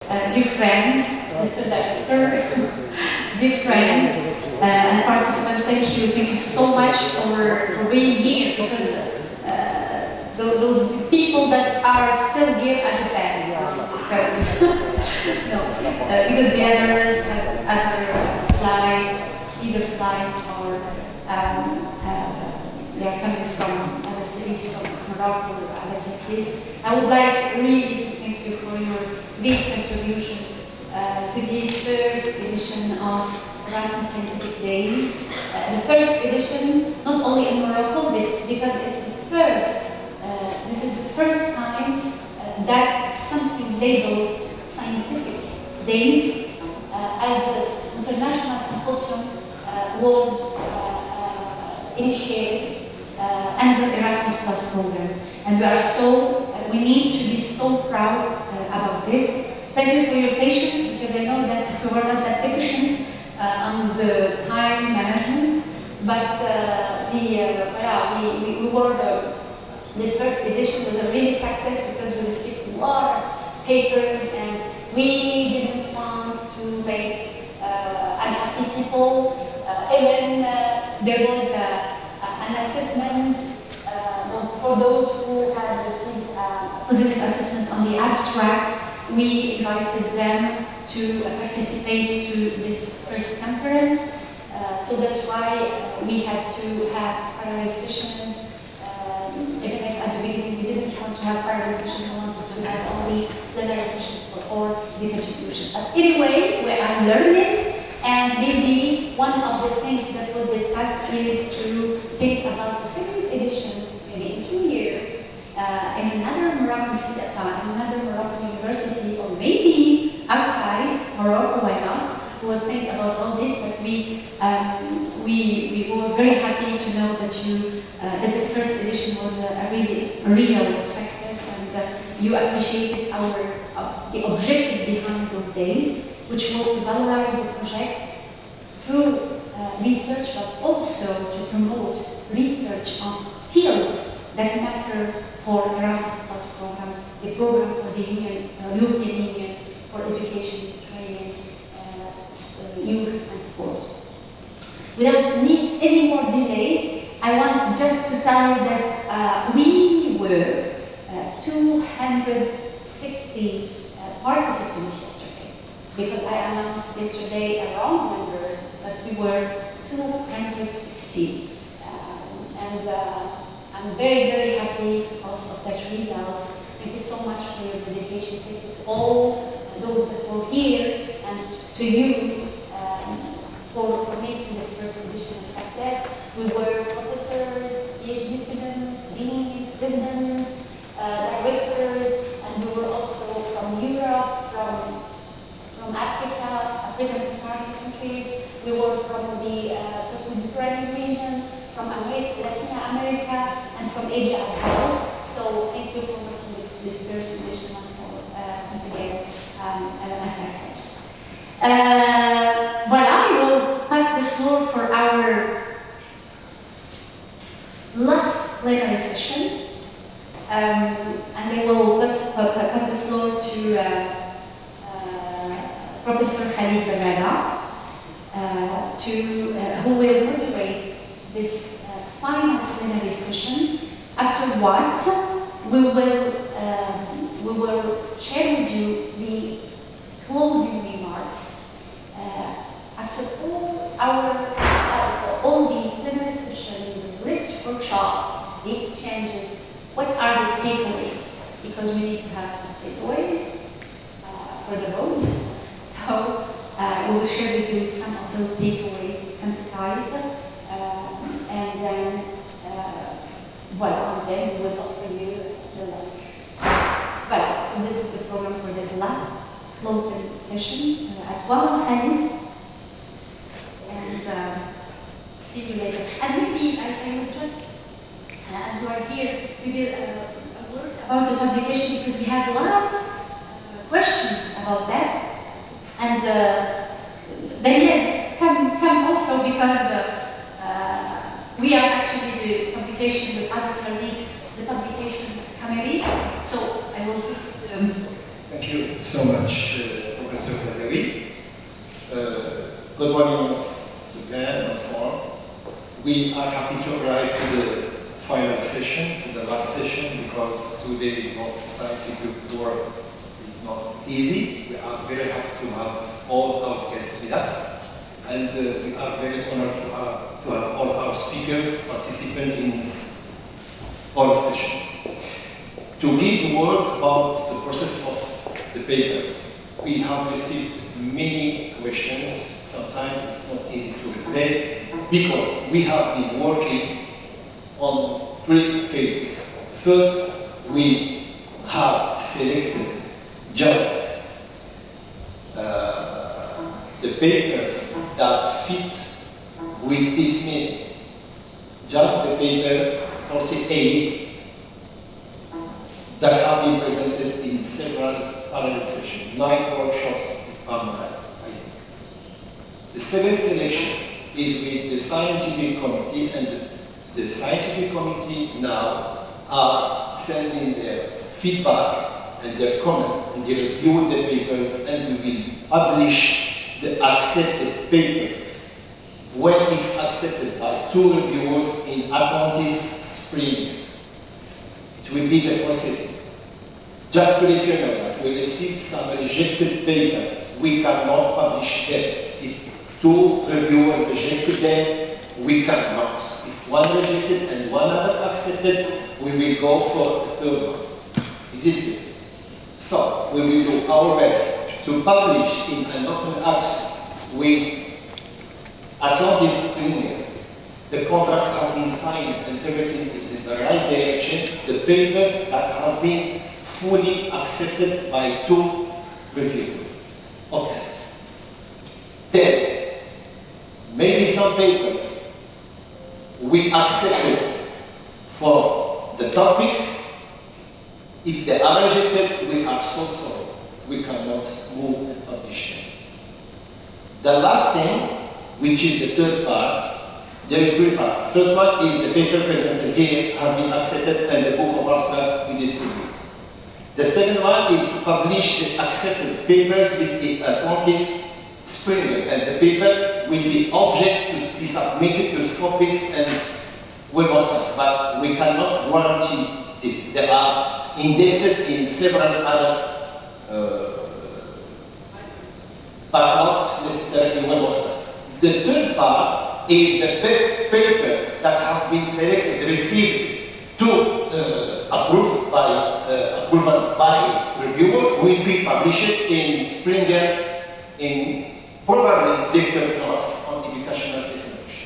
dear friends, Mr. Director, dear friends, and participants, thank you so much for being here, because those people that are still here at the fest. No, because the others have other flights, either flights or they are coming from other cities, from Morocco or other countries. I would like really to thank you for your great contribution to this first edition of Erasmus Scientific Days. The first edition, not only in Morocco, but because it's the first, this is the first time that something labeled Scientific Days as an international symposium was initiated under Erasmus Plus program. And we need to be so proud about this. Thank you for your patience, because I know that you were not that efficient on the time management, but this first edition was a really success, because we received a lot of papers, and we didn't want to make unhappy people. Even there was an assessment for those who had received a positive assessment on the abstract. We invited them to participate to this first conference. So that's why we had to have parallel sessions. Even if at the beginning we didn't want to have parallel sessions, we wanted to have only plenary sessions for all the contributions. But anyway, we are learning, and maybe one of the things that was discussed is to think about the second edition, maybe in 2 years, in another Moroccan city, another Moroccan university, or maybe outside Morocco, why not? We will think about all this, but we were very happy to know that that this first edition was a real success, and you appreciated the objective behind those days, which was to valorize the project through research, but also to promote research on fields that matter for Erasmus Plus program, the program for the European Union for education, training, youth and sport. Without any more delays, I want just to tell you that we were 260 participants yesterday, because I announced yesterday a wrong number, but we were 260. I'm very, very happy of that result. Thank you so much for your dedication. Thank you to all those that were here, and to you for making this first edition a success. We were professors, PhD students, deans, presidents, directors, and we were also from Europe, from Africa, African sub-Saharan countries. We were from the South Mediterranean region, from Latin America, and from Asia as well. So thank you for working with this first edition once again, a success. Voilà, I will pass the floor for our last plenary session, and I will pass the floor to Professor Khalid Berrada, who will moderate this final plenary session. After what we will share with you the closing remarks. After all the plenary sessions, the rich workshops, the exchanges, what are the takeaways? Because we need to have takeaways for the road. So we will share with you some of those takeaways synthesized, and then then we will offer you the lunch. Voilà, so this is the program for the last closing session at 12, and see you later. And maybe I will just, as you are here, maybe a word about the publication, because we had a lot of questions about that. And Daniel, come also, because we are actually the publication with other colleagues, the publication committee. So I will give Thank you so much. Professor Badawi. Good morning once again and so on. We are happy to arrive to the final session, to the last session, because 2 days of scientific work is not easy. We are very happy to have all our guests with us, and we are very honored to have all our speakers participate in all sessions. To give a word about the process of the papers, we have received many questions. Sometimes it's not easy to reply because we have been working on 3 phases. First, we have selected just the papers that fit with this need. Just the paper 48 that have been presented in several parallel sessions, 9 workshops. The second selection is with the scientific committee, and the scientific committee now are sending their feedback and their comment, and they review the papers, and we will publish the accepted papers when it's accepted by 2 reviewers in Atlantis Spring. It will be the procedure. Just to let you know that we received some rejected paper. We cannot publish them. If 2 reviewers rejected them, we cannot. If 1 rejected and 1 other accepted, we will go for the 3rd one. Is it clear? So, we will do our best to publish in an open access with Atlantis Spring. The contract has been signed and everything is in the right direction. The papers that have been fully accepted by 2 reviewers. Okay. Then, maybe some papers we accepted for the topics. If they are rejected, we are so sorry. We cannot move and publish them. The last thing, which is the 3rd part, there is 3 parts. First one is the paper presented here have been accepted and the book of abstract we distribute. The second one is to publish the accepted papers with the Atlantis Springer, and the paper will be object to be submitted to Scopus and Web of Science, but we cannot guarantee this. They are indexed in several other, but not necessarily Web of Science. The 3rd part is the best papers that have been selected, received to approval by reviewer will be published in Springer in probably lecture notes on educational technology.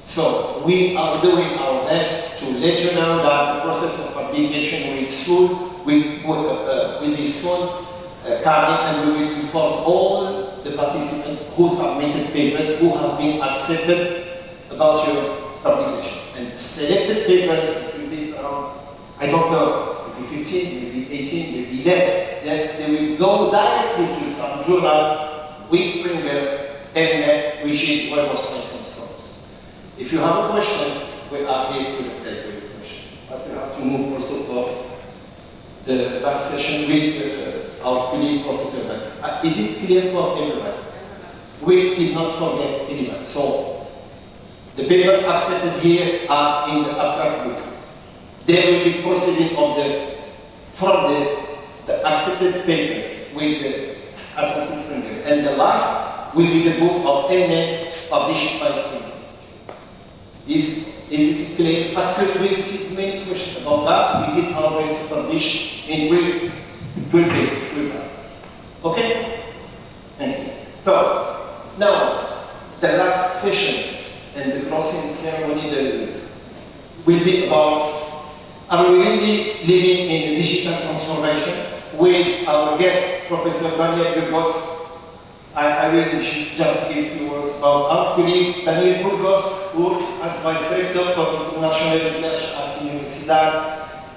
So we are doing our best to let you know that the process of publication will be soon coming, and we will inform all the participants who submitted papers who have been accepted about your publication. And selected papers will be around, I don't know, maybe 15, maybe 18, maybe less. Then they will go directly to some journal with Springer, Internet, which is Web of Science and Scopus. If you have a question, we are here to reply to your question. But we have to move also for the last session with our colleague Professor Badawi. Is it clear for everybody? We did not forget anyone. So the paper accepted here are in the abstract book. There will be proceeding of from the accepted papers with the Atlantis Springer. And the last will be the book of Internet published by Springer. Is it clear? Pascal, we received many questions about that. We did our best to publish in 12 phases. Okay? Thank you. So, now, the last session and the closing ceremony will be about, are we really living in a digital transformation? With our guest, Professor Daniel Burgos. I will just give a few words about our colleague. Daniel Burgos works as Vice Director for International Research at Université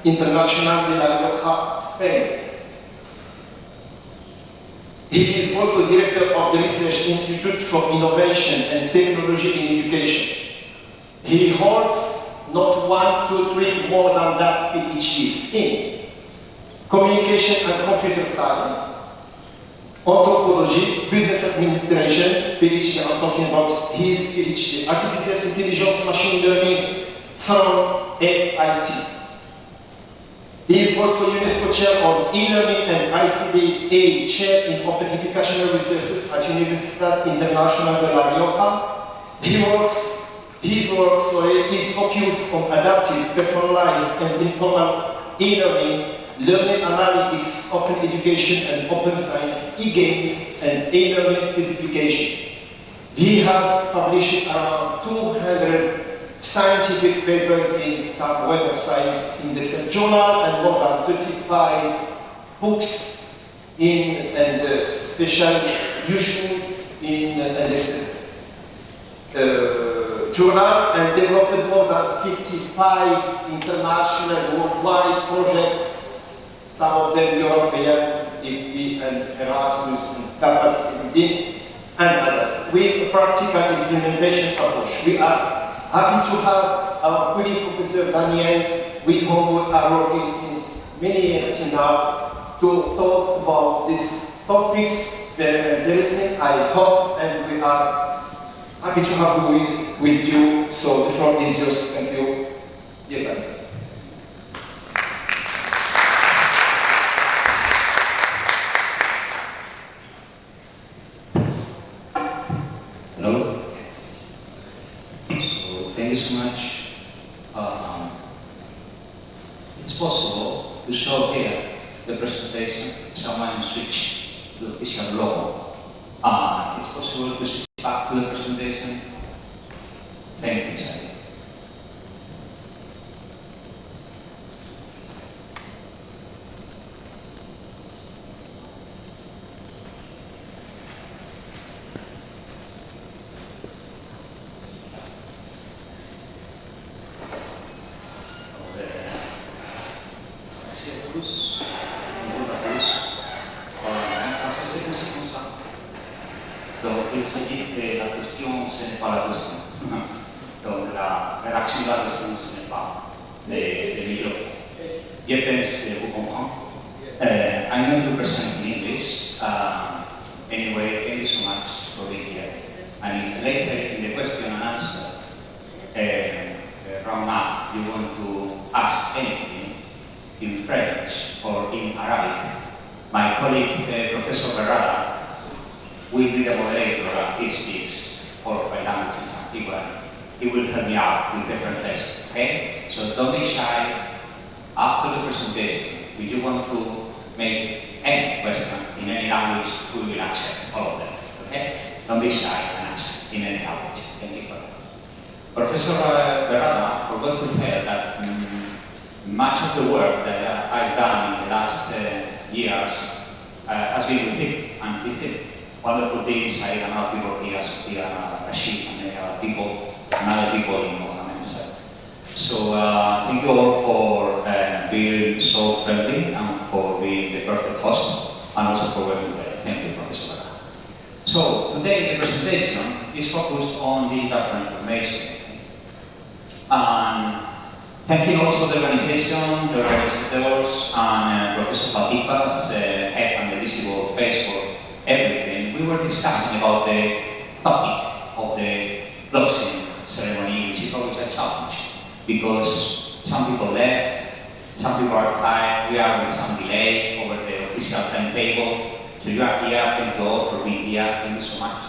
Internacional de La Rioja, Spain. He is also Director of the Research Institute for Innovation and Technology in Education. He holds not 1, 2, 3, more than that PhDs in Communication and Computer Science, anthropology, business administration, PhD, I'm talking about his PhD, artificial intelligence, machine learning from MIT. He is also UNESCO Chair on e-learning and ICT Chair in Open Educational Resources at Université Internationale de La Rioja. His work is focused on adaptive, personalized, and informal e-learning, learning analytics, open education and open science, e-games, and e-learning specification. He has published around 200 scientific papers in some Web of Science indexed journal and more than 35 books in and special issues in indexed journal, and developed more than 55 international worldwide projects, some of them European, IFB and Erasmus and Campus Maroc and others, with a practical implementation approach. We are happy to have our colleague Professor Daniel, with whom we are working since many years now, to talk about these topics. Very interesting, I hope, and we are happy to have you with you. So the floor is yours. Thank you, dear Daniel. Hello. So thank you so much. It's possible to show here the presentation. Someone switch to the official logo. It's possible to switch back to the presentation. Thank you, Cadi. Donc, il s'agit que la question, ce n'est pas la question. Donc, la rédaction de la question, ce n'est pas les microphones. Je pense que vous comprenez. I'm going to present in English. Anyway, thank you so much for being here. And if later in the question and answer round up you want to ask anything in French or in Arabic, my colleague Professor Berrada will be the moderator of each speaks for my languages and he will help me out with the translation, okay? So don't be shy. After the presentation, if you want to make any question in any language, we will accept all of them, okay? Don't be shy and ask in any language. Thank you for that. Professor Berrada forgot to tell that much of the work that I've done in the last years has been with him and his team. Wonderful teams, I have other people here, Sophia, Rashid, and many other people, and other people in Mohammed. So thank you all for being so friendly and for being the perfect host, and also for working there. Thank you, Professor Berrada. So today the presentation is focused on digital transformation. And thanking also the organization, the organizers, and Professor Patipa's head and the visible face for everything. We were discussing about the topic of the closing ceremony, which is always a challenge, because some people left, some people are tired, we are with some delay over the official timetable. So you are here, thank you all for being here, thank you so much.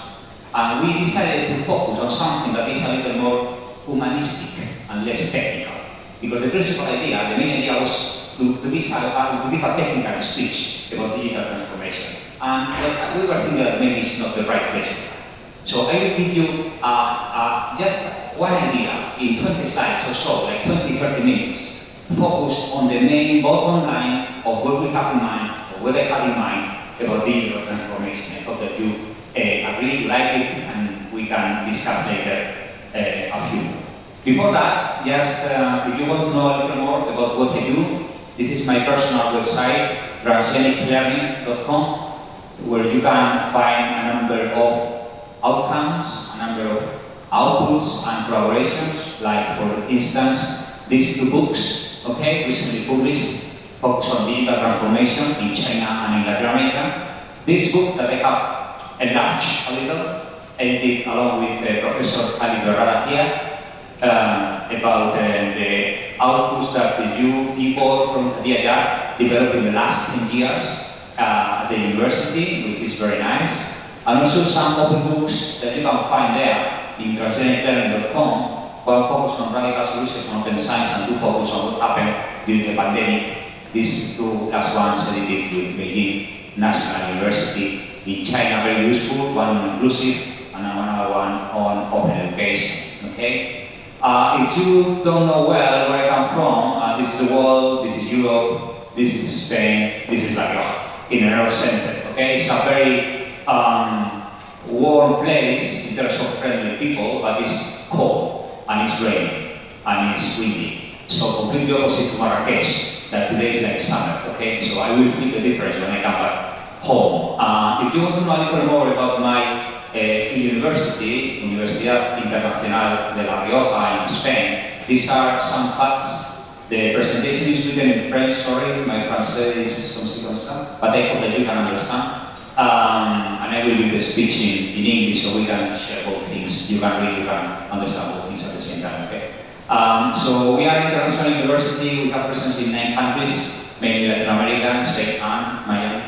And we decided to focus on something that is a little more humanistic and less technical. Because the principal idea, the main idea was to give a technical speech about digital transformation. And we were thinking that maybe it's not the right place for that. So I will give you just one idea in 20 slides or so, like 20-30 minutes, focused on the main bottom line of what we have in mind, or what I have in mind about digital transformation. I hope that you agree, you like it, and we can discuss later a few. Before that, just if you want to know a little more about what I do, this is my personal website, transoceaniclearning.com, where you can find a number of outcomes, a number of outputs and collaborations, like for instance, these two books, okay, recently published, focus on digital transformation in China and in Latin America. This book that I have enlarged a little, edited along with Professor Khalid here, about the outputs that the new people from Ayyad developed in the last 10 years at the university, which is very nice. And also some open books that you can find there in transgeniclearning.com, one focus on radical solutions on open science and two focus on what happened during the pandemic. These two last ones edited with Beijing National University in China, very useful, one on inclusive and another one on open education. Okay? If you don't know well where I come from, this is the world, this is Europe, this is Spain, this is La Rioja, in the north center. Okay? It's a very warm place in terms of friendly people, but it's cold and it's raining and it's windy. So completely opposite to Marrakech, that today is like summer. Okay? So I will feel the difference when I come back home. If you want to know a little more about my university, Universidad Internacional de La Rioja in Spain, these are some facts. The presentation is written in French, sorry, my Francais is comme ça, but I hope that you can understand. And I will do the speech in English so we can share both things. You can read, you can understand both things at the same time, okay? So we are an international university, we have presence in 9 countries, mainly Latin America, Spain and Miami.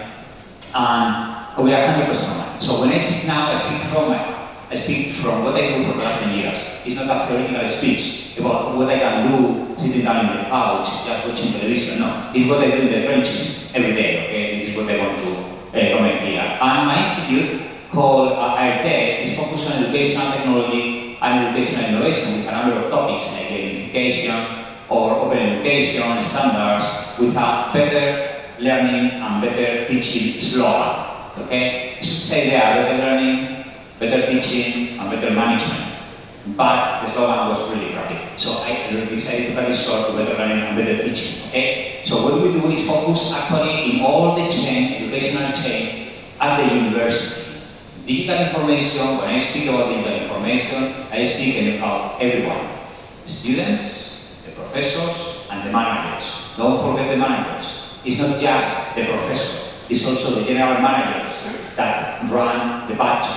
And we are 100% online. So when I speak now, I speak from what I do for the last 10 years. It's not a theoretical speech about what I can do sitting down in the couch, just watching television. No, it's what I do in the trenches every day. Okay, this is what I want to comment here. And my institute, called Ayyad, is focused on educational technology and educational innovation with a number of topics like gamification or open education standards with a better learning and better teaching slogan. Okay, it should say there better learning, better teaching, and better management. But the slogan was really crappy. So I decided to cut it short to better learning and better teaching. Okay? So what we do is focus actually in all the chain, educational chain at the university. Digital information, when I speak about digital information, I speak about everyone. Students, the professors, and the managers. Don't forget the managers. It's not just the professor. It's also the general managers that run the budget.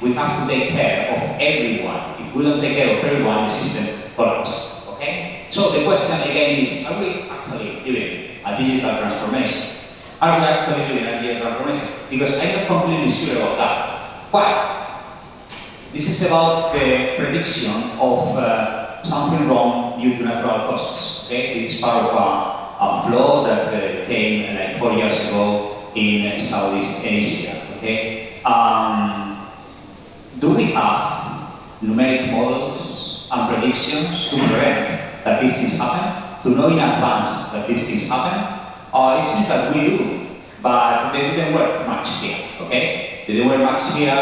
We have to take care of everyone. If we don't take care of everyone, the system collapses. Okay? So the question again is, are we actually doing a digital transformation? Are we actually doing a digital transformation? Because I'm not completely sure about that. Why? This is about the prediction of something wrong due to natural causes. Okay? This is part of a flood that came like 4 years ago in Southeast Asia. Okay? Do we have numeric models and predictions to prevent that these things happen? To know in advance that these things happen? It seems that we do, but they didn't work much here, okay? They didn't work much here.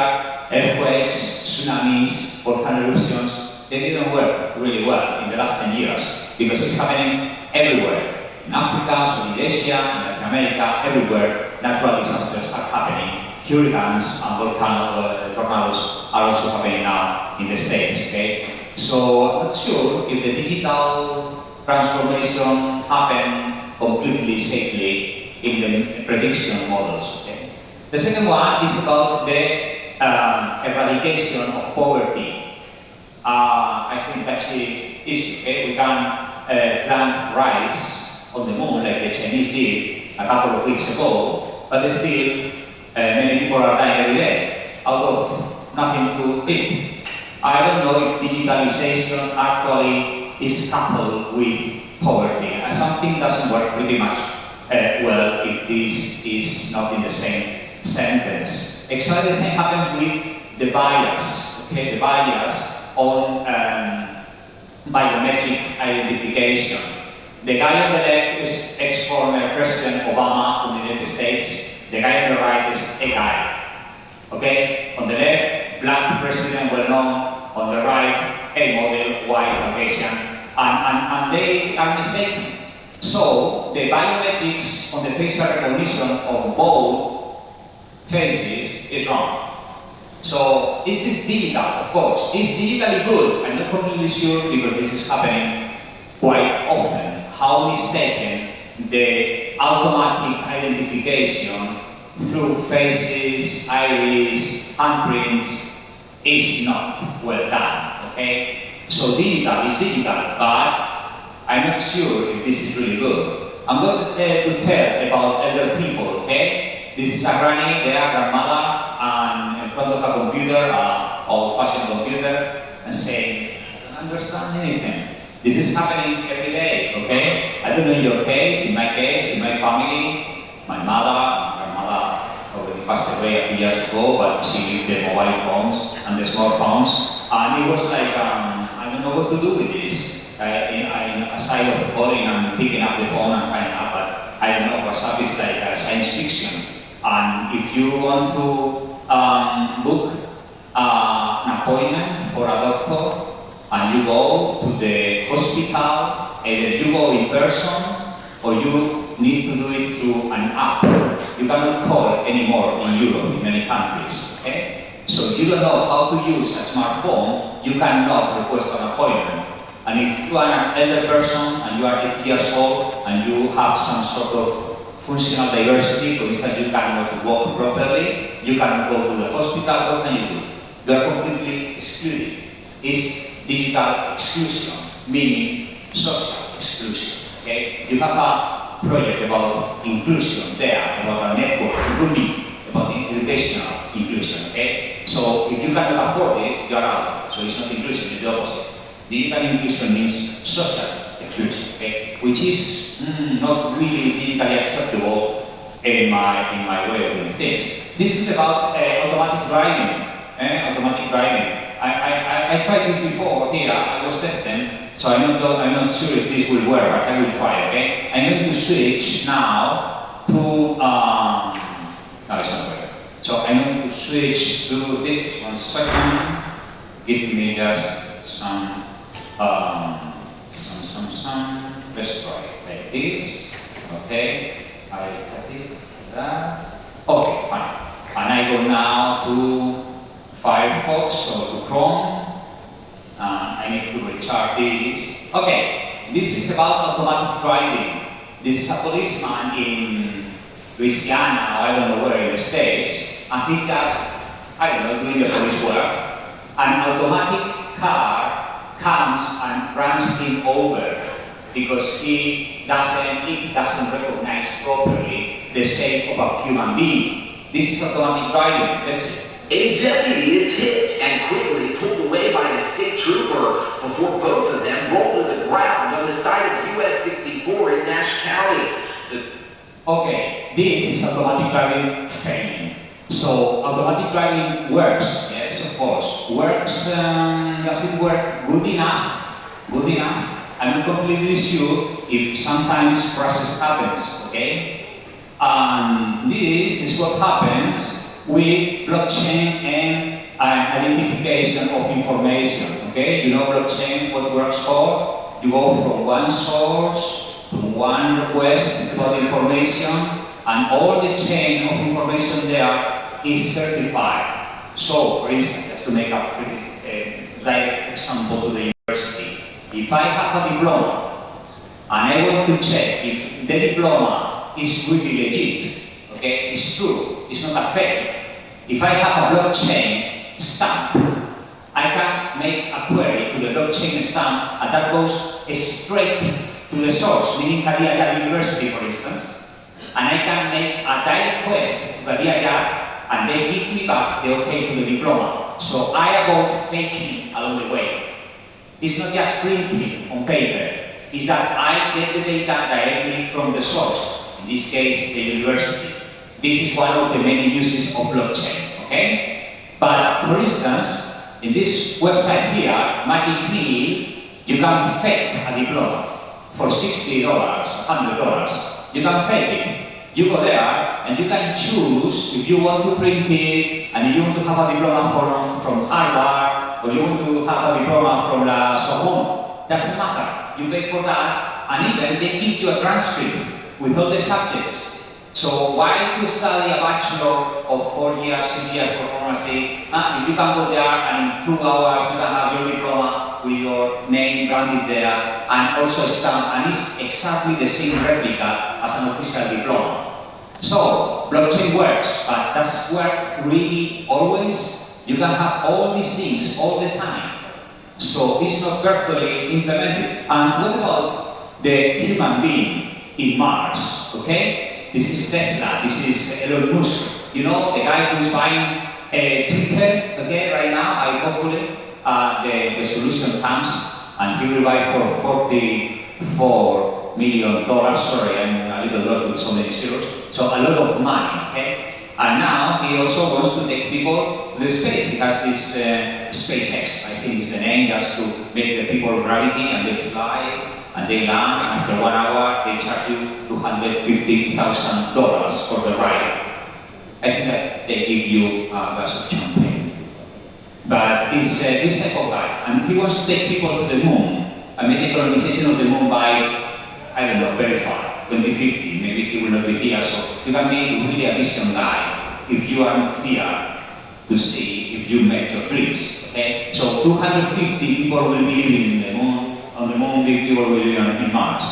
Earthquakes, tsunamis, volcano eruptions, they didn't work really well in the last 10 years because it's happening everywhere. In Africa, Southeast Asia, in Latin America, everywhere, natural disasters are happening. Hurricanes and volcano tornadoes are also happening now in the States, okay? So I'm not sure if the digital transformation happened completely safely in the prediction models, okay? The second one is about the eradication of poverty. I think that's the issue, okay? We can plant rice on the moon like the Chinese did a couple of weeks ago, but still many people are dying every day out of nothing to eat. I don't know if digitalization actually is coupled with poverty. And something doesn't work pretty much well if this is not in the same sentence. Exactly the same happens with the bias, okay? The bias on biometric identification. The guy on the left is ex-former President Obama from the United States. The guy on the right is a guy. Okay? On the left, black president, well known. On the right, a model, white, Caucasian. And they are mistaken. So, the biometrics on the facial recognition of both faces is wrong. So, is this digital? Of course. Is digitally good? I'm not completely sure because this is happening quite often. How mistaken the automatic identification through faces, iris, handprints is not well done, okay? So digital is digital, but I'm not sure if this is really good. I'm going to tell about elder people, okay? This is a granny, their grandmother, and in front of a computer, old-fashioned computer, and saying, I don't understand anything. This is happening every day, okay? I don't know in your case, in my family, my grandmother already passed away a few years ago, but she lived the mobile phones and the smartphones, and it was like, I don't know what to do with this. Aside of calling and picking up the phone and finding out, but I don't know, WhatsApp is like science fiction. And if you want to book an appointment for a doctor, and you go to the hospital, either you go in person or you need to do it through an app. You cannot call anymore in Europe, in many countries, okay? So if you don't know how to use a smartphone, you cannot request an appointment. And if you are an elder person and you are 80 years old and you have some sort of functional diversity, for instance, you cannot walk properly, you cannot go to the hospital, what can you do? You are completely excluded. It's digital exclusion, meaning social exclusion. Okay? You have a project about inclusion there, about a network, grooming, about educational inclusion. Okay? So if you cannot afford it, you are out. So it's not inclusion, it's the opposite. Digital inclusion means social exclusion, okay? Which is not really digitally acceptable in my way of doing things. This is about automatic driving. Automatic driving. I tried this before here. I was testing, so I'm not sure if this will work, but I will try. Okay. I'm going to switch now to no, it's not working. So I'm going to switch to this. 1 second. Give me just some. Let's try it like this. Okay. I have it like that. Okay, fine. And I go now to Firefox or to Chrome. I need to recharge this. Okay, this is about automatic driving. This is a policeman in Louisiana, or I don't know where in the States, and he's just, I don't know, doing the police work. An automatic car comes and runs him over because it doesn't recognize properly the shape of a human being. This is automatic driving. Let's see. A deputy is hit and quickly pulled away by a state trooper before both of them rolled to the ground on the side of US 64 in Nash County. Okay, this is automatic driving failing. So automatic driving works, yes, of course. Works, does it work good enough? Good enough. I'm not completely sure if sometimes crashes happens, okay? And this is what happens with blockchain and identification of information, okay? You know blockchain, what works for? You go from one source to one request about information, and all the chain of information there is certified. So, for instance, just to make a direct example to the university, if I have a diploma and I want to check if the diploma is really legit, okay, it's true, it's not a fake. If I have a blockchain stamp, I can make a query to the blockchain stamp, and that goes straight to the source, meaning Ayyad University, for instance, and I can make a direct request to Ayyad, and they give me back the okay to the diploma. So I avoid faking along the way. It's not just printing on paper, it's that I get the data directly from the source, in this case, the university. This is one of the many uses of blockchain, okay? But for instance, in this website here, Magic Mill, you can fake a diploma for $60, $100. You can fake it. You go there and you can choose if you want to print it, and if you want to have a diploma from Harvard, or you want to have a diploma from La Sorbonne. Doesn't matter. You pay for that, and even they give you a transcript with all the subjects. So why to study a bachelor of 4 years, 6 years for pharmacy? If you can go there and in 2 hours you can have your diploma with your name branded there and also stamped, and it's exactly the same replica as an official diploma. So, blockchain works, but does work really always? You can have all these things all the time. So, it's not perfectly implemented. And what about the human being in Mars, okay? This is Tesla, this is Elon Musk, you know, the guy who's buying Twitter, okay, right now. I hopefully the solution comes and he will buy for $44 million. Sorry, I'm a little lost with so many zeros. So a lot of money, okay? And now he also wants to take people to the space. He has this SpaceX, I think is the name, just to make the people gravity and they fly and they land. After 1 hour, they charge you $250,000 for the ride. I think that they give you a glass of champagne. But it's this type of guy. And he wants to take people to the moon and make the colonization of the moon by, I don't know, very far, 2050. Maybe he will not be here. So you can be really a vision guy if you are not here to see if you met your dreams. Okay? So 250 people will be living in the moon. On the moon, people will be in Mars.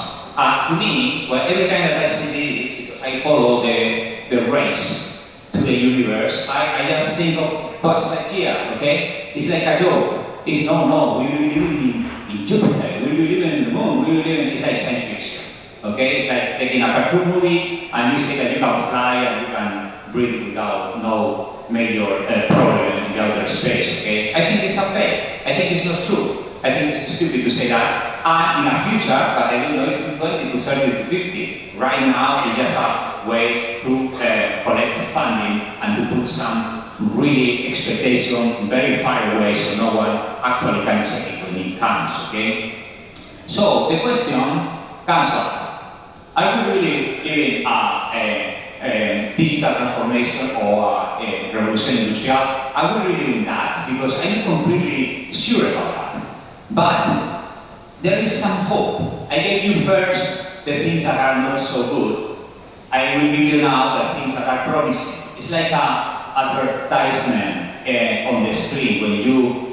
To me, well, every time that I see this, I follow the race to the universe, I just think of Buzz Lightyear, okay? It's like a joke. It's no, we will be living in Jupiter, we will be living in the moon, we will be living, it's like science fiction, okay? It's like taking a cartoon movie and you say that you can fly and you can breathe without no major problem in the outer space, okay? I think it's unfair. I think it's not true. I think it's stupid to say that. And in a future, but I don't know if it's 20 to 30 to 50, right now it's just a way to collect funding and to put some really expectation very far away so no one actually can check it when it comes, okay? So the question comes up. Are we really living a digital transformation or a revolution industrial? Are we really doing that? Because I'm not completely sure about that. But there is some hope. I gave you first the things that are not so good. I will give you now the things that are promising. It's like an advertisement on the screen when you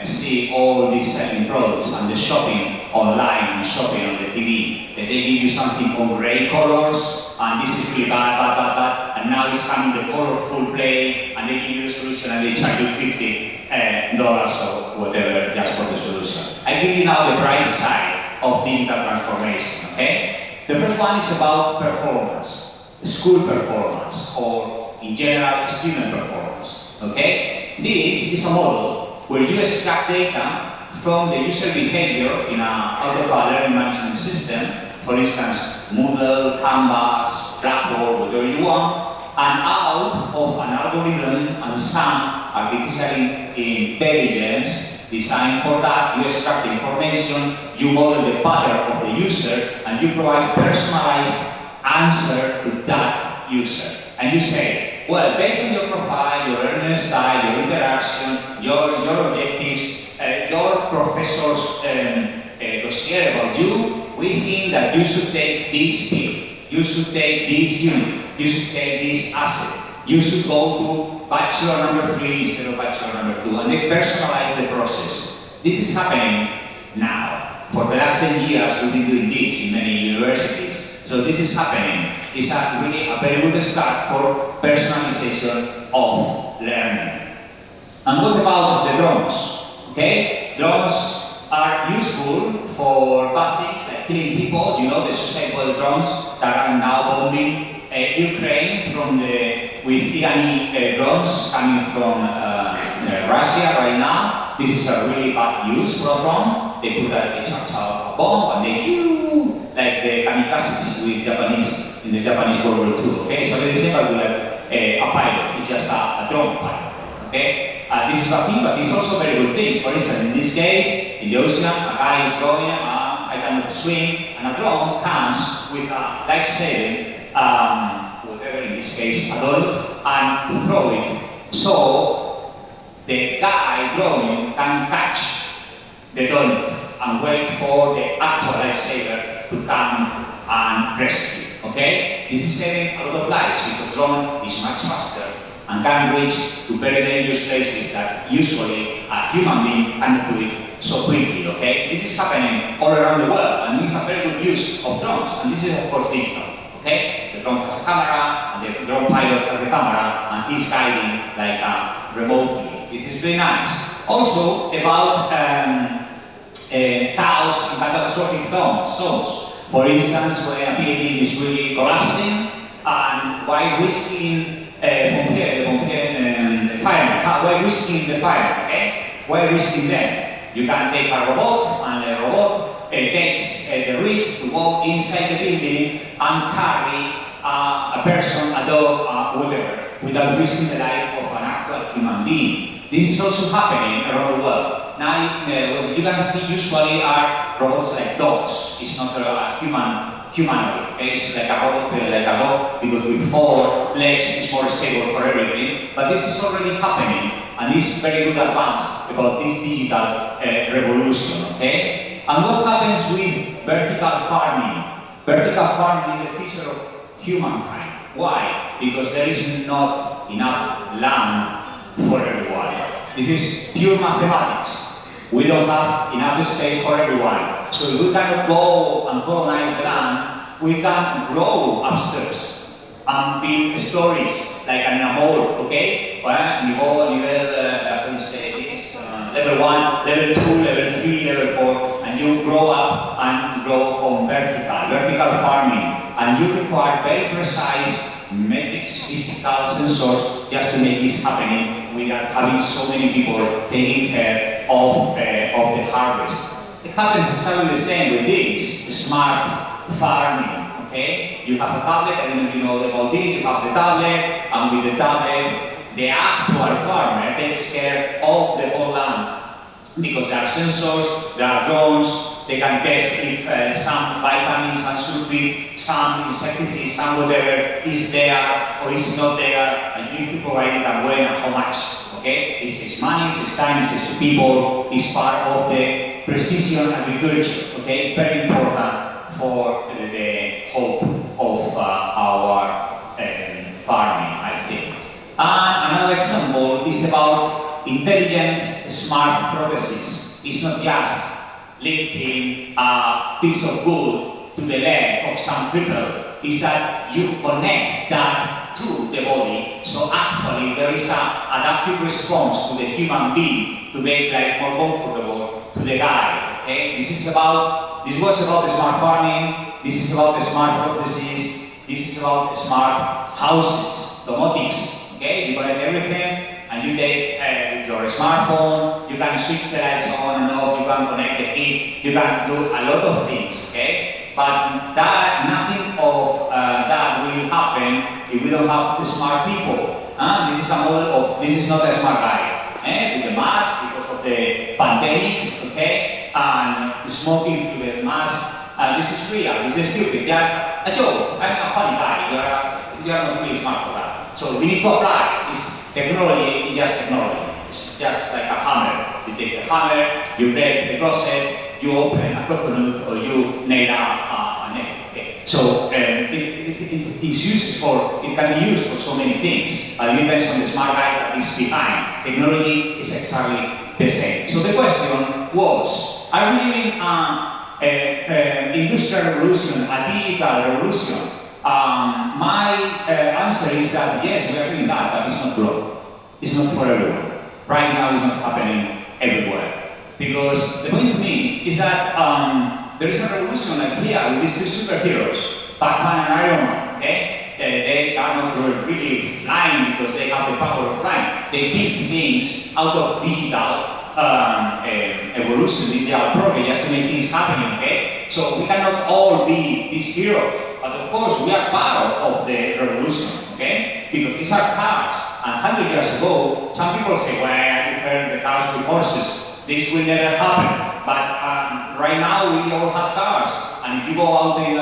see all these selling products and the shopping online and shopping on the TV. They give you something on gray colors, and this is really bad, and now it's coming the colorful play, and they give you the solution and they charge you $50 or whatever just for the solution. I give you now the bright side of digital transformation, okay? The first one is about performance, school performance, or in general, student performance, okay? This is a model where you extract data from the user behavior in out of a learning management system, for instance, Moodle, Canvas, Blackboard, whatever you want, and out of an algorithm and some artificial intelligence designed for that, you extract the information, you model the pattern of the user, and you provide personalized answer to that user. And you say, well, based on your profile, your learning style, your interaction, your objectives, your professor's dossier about you, we think that you should take this field, you should take this unit, you should take this asset, you should go to bachelor number 3 instead of bachelor number 2, and they personalize the process. This is happening now. For the last 10 years, we've been doing this in many universities. So this is happening. It's really a very good start for personalization of learning. And what about the drones? Okay, drones are useful for bad things like killing people. You know, the suicidal drones that are now bombing Ukraine with Iranian drones coming from Russia right now. This is a really bad use for a drone. They put a charge a bomb and they shoot like the kamikazes with Japanese in the Japanese World War II. Okay, so the same with a pilot. It's just a drone pilot. Okay. This is a thing, but it's also very good things. For instance, in this case, in the ocean, a guy is going, I cannot swim, and a drone comes with a life-saving, whatever in this case, a donut, and throw it. So the guy drawing can catch the donut and wait for the actual lifesaver to come and rescue. Okay? This is saving a lot of lives because drone is much faster and can reach to very dangerous places that usually a human being cannot do it so quickly, okay? This is happening all around the world, and it's a very good use of drones, and this is of course digital, Okay? The drone has a camera, and the drone pilot has the camera, and he's guiding like remotely. This is very nice. Also about chaos and catastrophic zones. For instance, when a building is really collapsing, and while risking the fire, while risking the fire, okay? While risking them, you can take a robot, and the robot takes the risk to go inside the building and carry a person, a dog, whatever, without risking the life of an actual human being. This is also happening around the world. Now, what you can see usually are robots like dogs. It's not a humanoid. Okay? It's like a robot, like a dog, because with 4 legs it's more stable for everything. But this is already happening, and this is very good advance about this digital revolution. Okay? And what happens with vertical farming? Vertical farming is a feature of humankind. Why? Because there is not enough land for everyone. This is pure mathematics. We don't have enough space for everyone. So if we cannot go and colonize the land, we can grow upstairs and build stories like in a mall, okay? Well, you go level 1, level 2, level 3, level 4, and you grow up and grow on vertical farming. And you require very precise metrics, physical sensors, just to make this happening without having so many people taking care of the harvest. It happens exactly the same with this, smart farming, okay? You have a tablet, I don't know if you know about this, you have the tablet, and with the tablet, the actual farmer takes care of the whole land. Because there are sensors, there are drones, they can test if some vitamins and sulfate, some insecticides, some whatever is there or is not there, and you need to provide it and when and how much. Okay? It saves money, it saves time, it saves people, it's part of the precision agriculture. Okay? Very important for the hope of our farming, I think. And another example is about intelligent, smart prostheses. It's not just linking a piece of wood to the leg of some cripple, is that you connect that to the body, so actually there is an adaptive response to the human being to make life more comfortable to the guy. Okay? This was about the smart farming, this is about the smart prostheses, this is about the smart houses, domotics. Okay? You connect everything, and you take with your smartphone, you can switch the lights on and off, you can connect the heat, you can do a lot of things, okay? But nothing of that will happen if we don't have smart people. This is a model of, this is not a smart guy. With the mask, because of the pandemics, okay? And smoking through the mask, this is real, this is stupid, just a joke. I'm a funny guy, you are not really smart for that. So we need to apply this. Technology is just technology. It's just like a hammer. You take the hammer, you break the closet, you open a coconut, or you nail down an egg. Okay. So it can be used for so many things, but it depends on the smart guy that is behind. Technology is exactly the same. So the question was, are we living an industrial revolution, a digital revolution? My answer is that yes, we are doing that, but it's not global. It's not for everyone. Right now, it's not happening everywhere. Because the point to me is that there is a revolution like here with these two superheroes, Batman and Iron Man. Okay? They are not really flying because they have the power of flying. They build things out of digital evolution, digital progress, just to make things happening. Okay? So we cannot all be these heroes. But of course, we are part of the revolution, okay? Because these are cars. And 100 years ago, some people say, well, I prefer the cars with horses. This will never happen. But right now, we all have cars. And if you go out in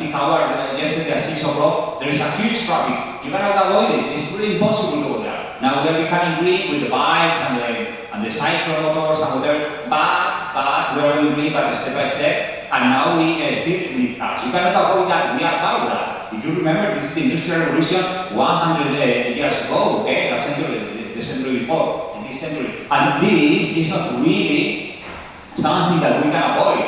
peak hour, yesterday at 6 o'clock, there is a huge traffic. You cannot avoid it. It's really impossible to go there. Now we are becoming green with the bikes and the cycle motors and whatever. But we are going green, but step by step. And now we still need cars. You cannot avoid that. We are part of that. If you remember, this is the Industrial Revolution 100 years ago, okay? The century before, in this century. And this is not really something that we can avoid.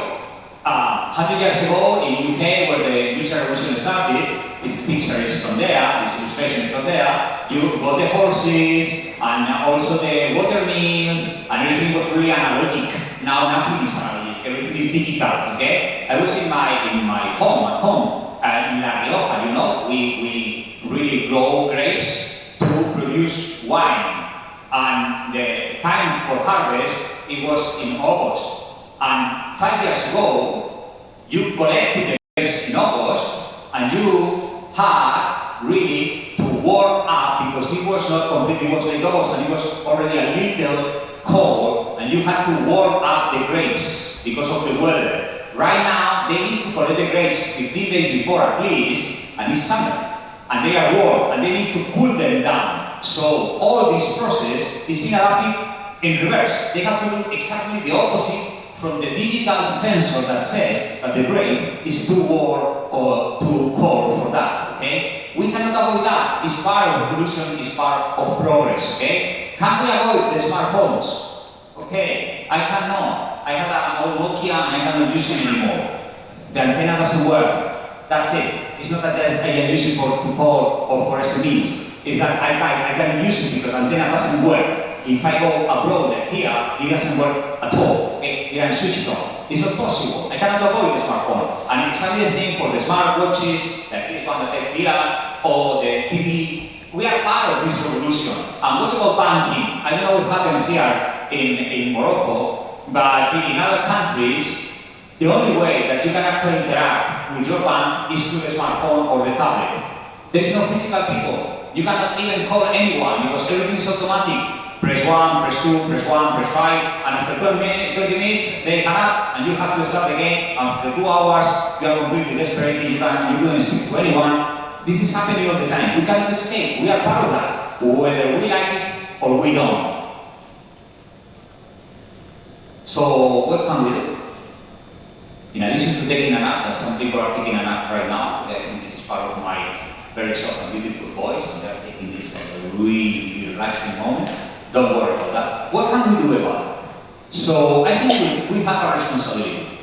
100 years ago in UK, where the Industrial Revolution started, this picture is from there, this illustration is from there. You got the horses and also the water mills, and everything was really analogic. Now nothing is analogic, everything is digital, okay? I was in my home, at home, in La Rioja, you know, we really grow grapes to produce wine. And the time for harvest, it was in August. And 5 years ago, you collected the grapes in August, and you had really to warm up because it was not complete, it was late August and it was already a little cold, and you had to warm up the grapes because of the weather. Right now, they need to collect the grapes 15 days before at least, and it's summer, and they are warm, and they need to cool them down. So all this process is being adapted in reverse. They have to do exactly the opposite from the digital sensor that says that the grape is too warm or too cold for that, okay? We cannot avoid that. It's part of evolution, it's part of progress, okay? Can we avoid the smartphones? Okay, I cannot. I have an old Nokia and I cannot use it anymore. The antenna doesn't work. That's it. It's not that I just use it to call or for SMS. It's that I cannot use it because the antenna doesn't work. If I go abroad like here, it doesn't work at all. Okay? You can switch it on. It's not possible. I cannot avoid the smartphone. And exactly the same for the smart watches, like this one that I have here, or the TV. We are part of this revolution. And what about banking? I don't know what happens here in Morocco, but in other countries, the only way that you can actually interact with your bank is through the smartphone or the tablet. There is no physical people. You cannot even call anyone because everything is automatic. Press 1, press 2, press 1, press 5, and after 20 minutes, they hang up, and you have to start again. After 2 hours, you are completely desperate, you couldn't speak to anyone. This is happening all the time. We cannot escape. We are part of that, whether we like it or we don't. So, what can we do? In addition to taking a nap, as some people are taking a nap right now, I think this is part of my very soft and beautiful voice, and they're taking this like a really relaxing moment. Don't worry about that. What can we do about it? So I think we have a responsibility.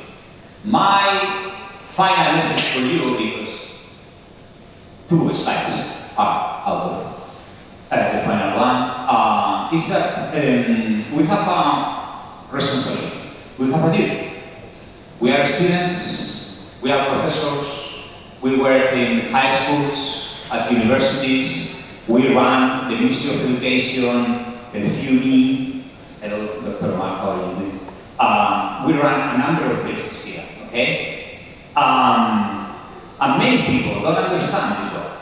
My final message for you, because 2 slides are out of the final one, is that we have a responsibility. We have a duty. We are students, we are professors, we work in high schools, at universities, we run the Ministry of Education, the FUNI, hello, Dr. Mark, how are you doing? We run a number of places here, okay? And many people don't understand this work.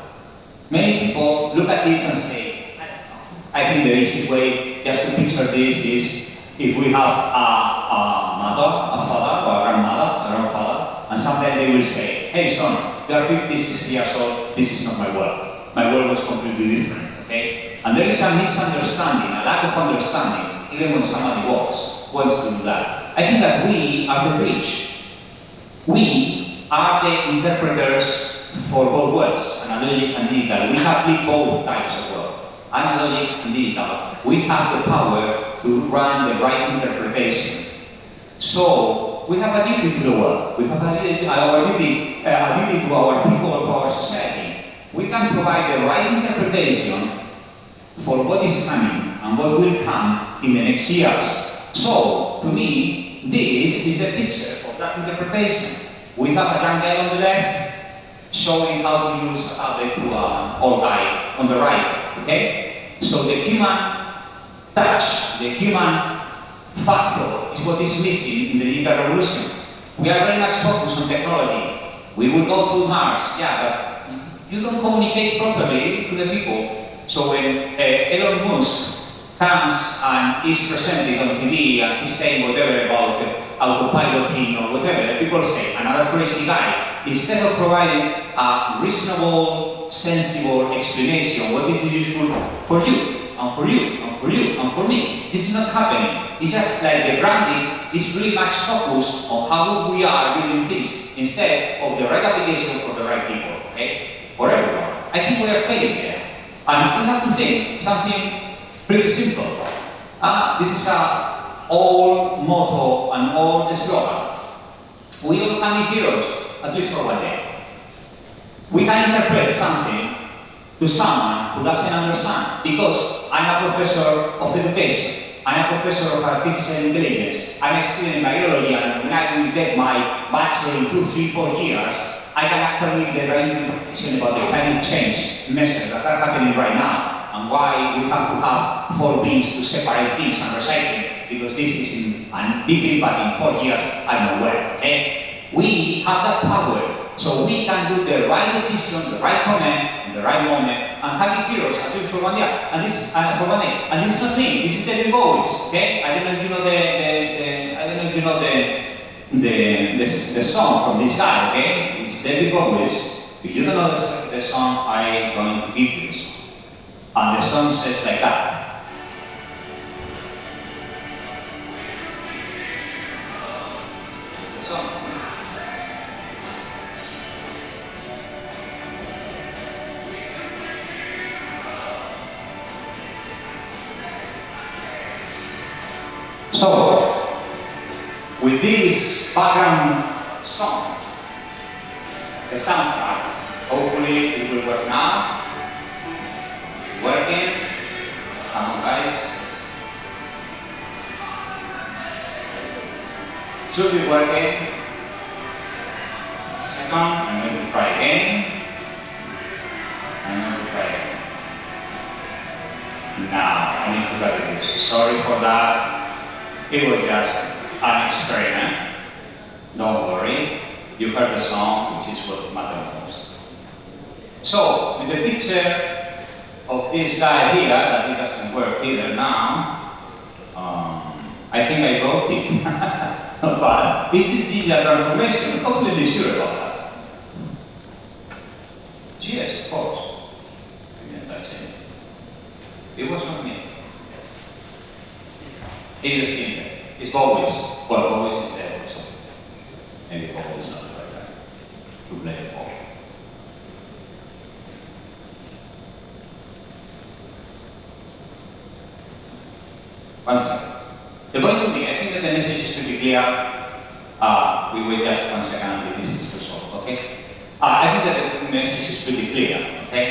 Many people look at this and say, I don't know. I think the easy way just to picture this is if we have a mother, a father, or a grandmother, a grandfather, and sometimes they will say, hey son, you are 50, 60 years old, this is not my world. My world was completely different, okay? And there is a misunderstanding, a lack of understanding, even when somebody wants to do that. I think that we are the bridge. We are the interpreters for both worlds, analogic and digital. We have lived both types of world, analogic and digital. We have the power to run the right interpretation. So, we have a duty to the world. We have a duty to our people, to our society. We can provide the right interpretation for what is coming and what will come in the next years. So, to me, this is a picture of that interpretation. We have a young guy on the left showing how to use a tablet to an old guy on the right, okay? So the human touch, the human factor is what is missing in the digital revolution. We are very much focused on technology. We will go to Mars, yeah, but you don't communicate properly to the people. So when Elon Musk comes and is presented on TV and he's saying whatever about autopiloting or whatever, people say, another crazy guy. Instead of providing a reasonable, sensible explanation, what is useful for you, and for you, and for you, and for me. This is not happening. It's just like the branding is really much focused on how good we are building things, instead of the right application for the right people, okay? For everyone. I think we are failing there. And we have to think something pretty simple. This is an old motto, an old slogan. We all can be heroes, at least for one day. we can interpret something to someone who doesn't understand. Because I'm a professor of education, I'm a professor of artificial intelligence, I'm a student in biology, and when I will get my bachelor in 2, 3, 4 years, I can actually make the right interpretation about the climate change measures that are happening right now, and why we have to have 4 bins to separate things and recycling, because this is a big impact in 4 years, I don't know where, okay? We have that power. So we can do the right decision, the right comment, in the right moment, and having heroes, at least for 1 year, and this for 1 day. And this is not me. This is David Bowie's. Okay? I don't know if you know the song from this guy. Okay? It's David Bowie's. If you don't know the song, I'm going to give you the song. And the song says like that. It's the song. So, with this background song, the soundtrack, hopefully it will work now. Working. Come on, guys. Should be working. Second, I'm going to try again. I'm going to try again. Now, I need to try this. Sorry for that. It was just an experiment. Don't worry. You heard the song, which is what matters most. So, with the picture of this guy here, that it doesn't work either now, I think I broke it. But is this digital transformation? I'm completely sure about that. Yes, of course. I didn't touch it. It was not me. It's a singer. It's Bowie's. Well, Bowie's is dead, so maybe Bowie's not the right guy to play it for. One second. The point to me, I think that the message is pretty clear. We wait just 1 second until this is resolved, okay? I think that the message is pretty clear, okay?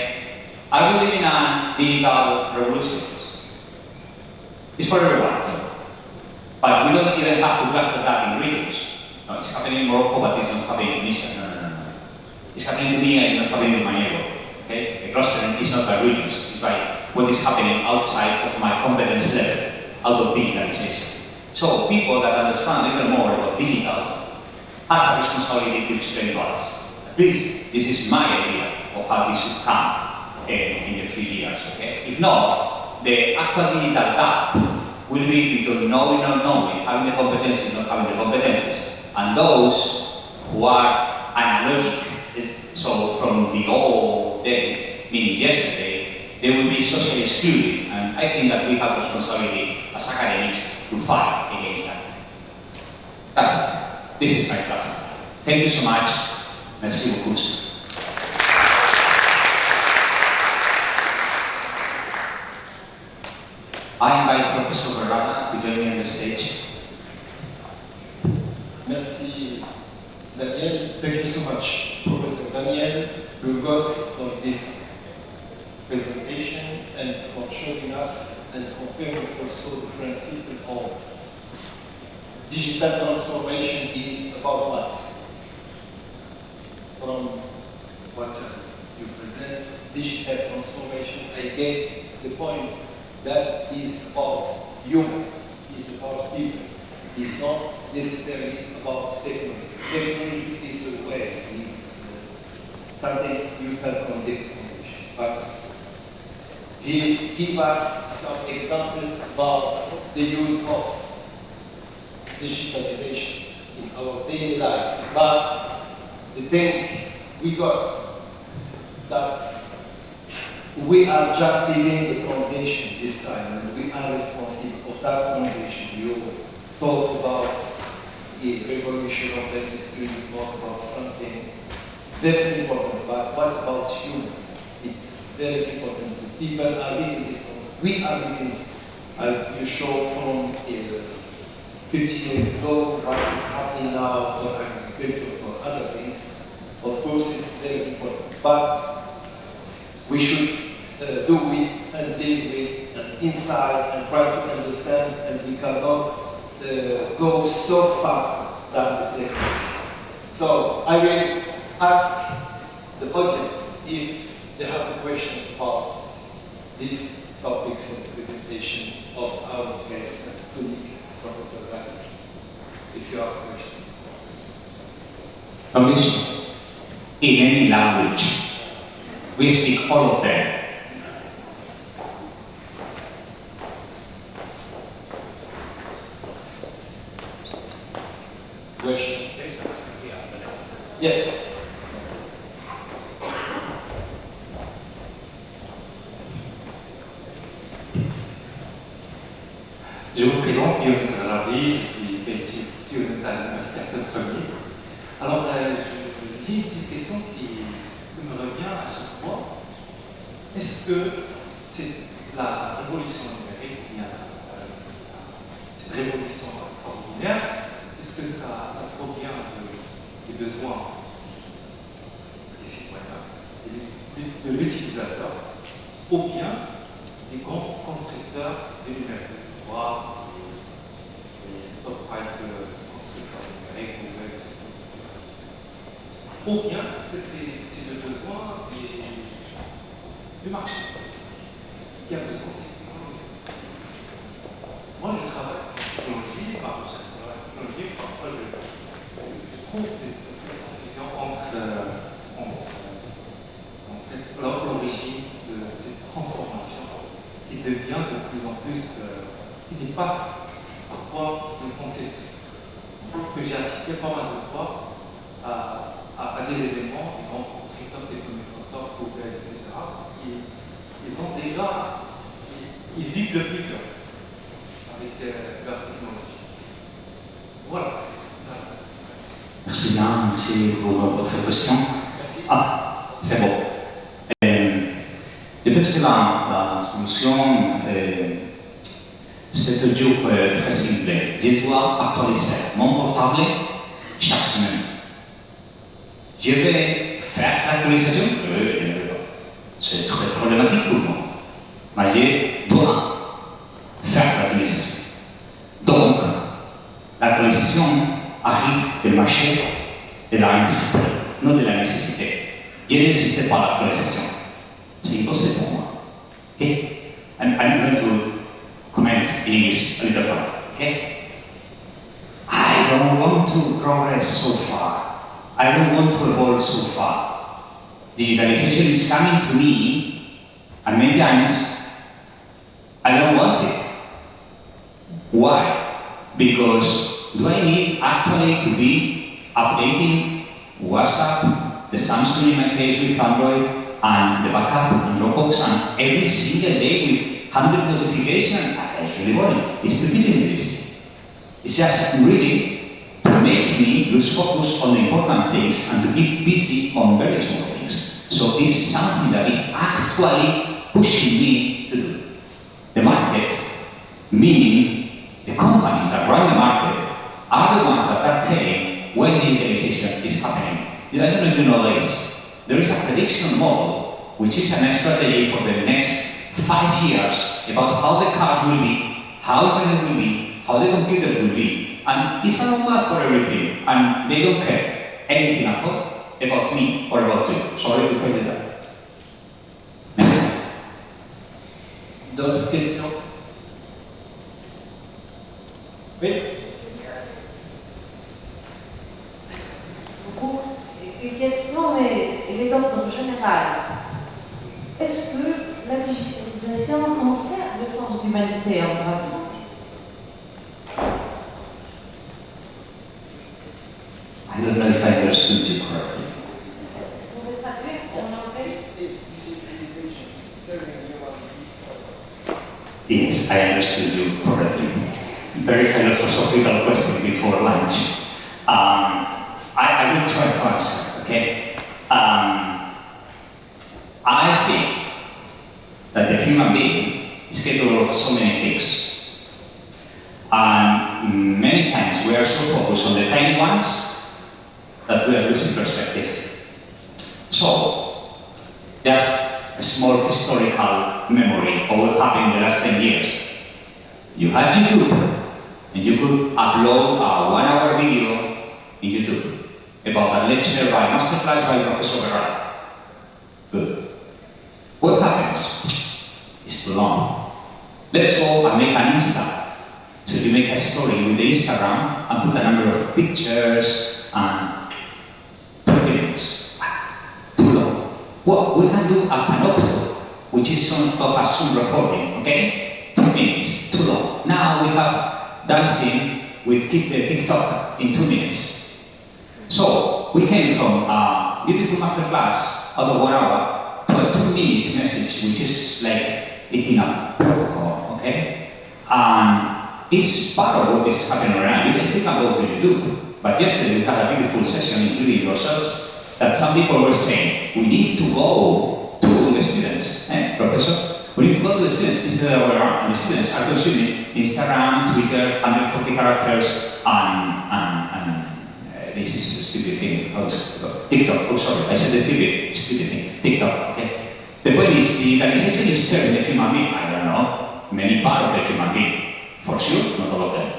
Are we living in a digital revolution? It's for everyone. But we don't even have to cluster that in regions. No, it's happening in Morocco, but it's not happening in Israel. No. It's happening to me and it's not happening in my neighborhood. Okay? The clustering is not by regions, it's by what is happening outside of my competence level, out of digitalization. So people that understand a little more about digital has a responsibility to explain to us. At least this is my idea of how this should come in the 3 years. Okay? If not, the actual digital gap will be between knowing or not knowing, having the competencies, not having the competencies, and those who are analogic. So from the old days, meaning yesterday, they will be socially excluded, and I think that we have responsibility as academics to fight against that. That's it. This is my class. Thank you so much. Merci beaucoup. I invite Professor Barata to join me on the stage. Merci, Daniel. Thank you so much, Professor Daniel Burgos, for this presentation and for showing us and confirming also the principle of digital transformation is about what? From what you present, digital transformation, I get the point. That is about humans, is about people. It's not necessarily about technology. Technology is a way, is something you can conduct conversation. But he gave us some examples about the use of digitalization in our daily life. But the thing we got that we are just living the transition this time, and we are responsible for that transition. You talk about the revolution of the industry, you talk about something very important, but what about humans? It's very important. People are living this transition. We are living, as you showed from 50 years ago, what is happening now for agriculture, for other things. Of course, it's very important, but we should do it and live with an insight and try to understand, and we cannot go so fast than the technology. So I will ask the audience if they have a question about these topics and presentation of our guest and colleague, Professor Ryan. If you have a question. English, in any language, we speak all of them. Question? Yes. Je vous présente Guillaume Sarrabi, je suis PhD student à l'Université Saint-Premier. Alors, j'ai une petite question qui me revient à chaque fois. Est-ce que c'est la révolution numérique, cette révolution extraordinaire, est-ce que ça provient des besoins des citoyens, de l'utilisateur, ou bien des grands constructeurs de numérique, voire des top-5 constructeurs numériques, ou bien est-ce que c'est le besoin du marché qui a besoin de cette technologie? Moi, je travaille en technologie, ma recherche sur la technologie, parfois je trouve cette confusion entre l'origine de cette transformation qui devient de plus en plus, qui dépasse parfois une conception. Ce que j'ai assisté pas mal de fois à des événements, des grands constructeurs tels que Microsoft, Google, etc. Ils ont déjà, ils vivent le futur avec leur technologie. Voilà. Merci bien, merci pour votre question. Merci. Ah, c'est bon. Je pense que la solution, c'est toujours très simple. Je dois actualiser mon portable chaque semaine. Je vais faire l'actualisation. C'est très problématique pour moi. Mais je dois faire l'actualisation. Donc, l'actualisation arrive du marché de l'entreprise, non de la nécessité. Je ne nécessite pas l'actualisation. C'est impossible pour moi. Okay? I'm going to comment in English a little further. Okay? I don't want to progress so far. I don't want to evolve so far. Digitalization is coming to me, and many times I don't want it. Why? Because do I need actually to be updating WhatsApp, the Samsung in my case with Android, and the backup in Dropbox, and every single day with 100 notifications? It's really boring. It's to keep me busy. It's just really to make me lose focus on the important things and to keep busy on very small things. So this is something that is actually pushing me to do. The market, meaning the companies that run the market, are the ones that are telling when digitalization is happening. I don't know if you know this. There is a prediction model, which is a strategy for the next 5 years about how the cars will be, how internet will be, how the computers will be. And it's a roadmap for everything, and they don't care anything at all about me or about you. Sorry to tell you that. Merci. D'autres questions? Oui? Une question, mais elle est d'ordre général. Est-ce que la digitalisation conserve le sens d'humanité en votre avis? I don't know if I understood you correctly. Yes, I understood you correctly. Very philosophical question before lunch. I will try to answer, okay? I think that the human being is capable of so many things. And many times we are so focused on the tiny ones that we are losing perspective. historical memory of what happened in the last 10 years. You had YouTube, and you could upload a 1-hour video in YouTube about a lecture by masterclass by Professor Berra. Good. What happens? It's too long. Let's go and make an Insta. So you make a story with the Instagram and put a number of pictures and 20 minutes. Too long. Well, we can do a panopto, which is sort of a Zoom recording, okay? 2 minutes, too long. Now we have dancing with TikTok in 2 minutes. So we came from a beautiful masterclass out of 1 hour to a 2-minute message, which is like eating a protocol, okay? And it's part of what is happening around. You can still go to YouTube, but yesterday we had a beautiful session, including yourselves, that some people were saying, we need to go to the students, Professor? We need to go to the students instead of around. And the students are consuming Instagram, Twitter, 140 characters, and this stupid thing, how is it called? TikTok, oh sorry, I said the stupid thing, TikTok, okay? The point is, digitalization is serving the human being, I don't know, many part of the human being. For sure, not all of them.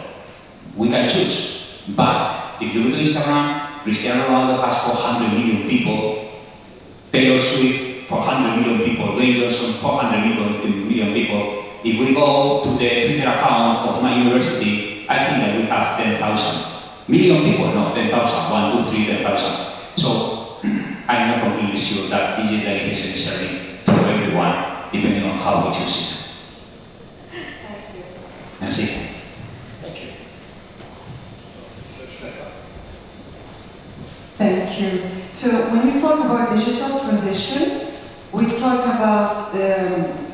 We can choose. But if you go to Instagram, Cristiano Ronaldo has 400 million people, Taylor Swift, 400 million people, Dwayne Johnson, 400 million people. If we go to the Twitter account of my university, I think that we have 10,000. Million people? No, 10,000. 1, 2, 3, 10,000. So I'm not completely sure that digitalization is serving to everyone, depending on how we choose it. That's it. Thank you. Thank you. So when we talk about digital transition, we talk about,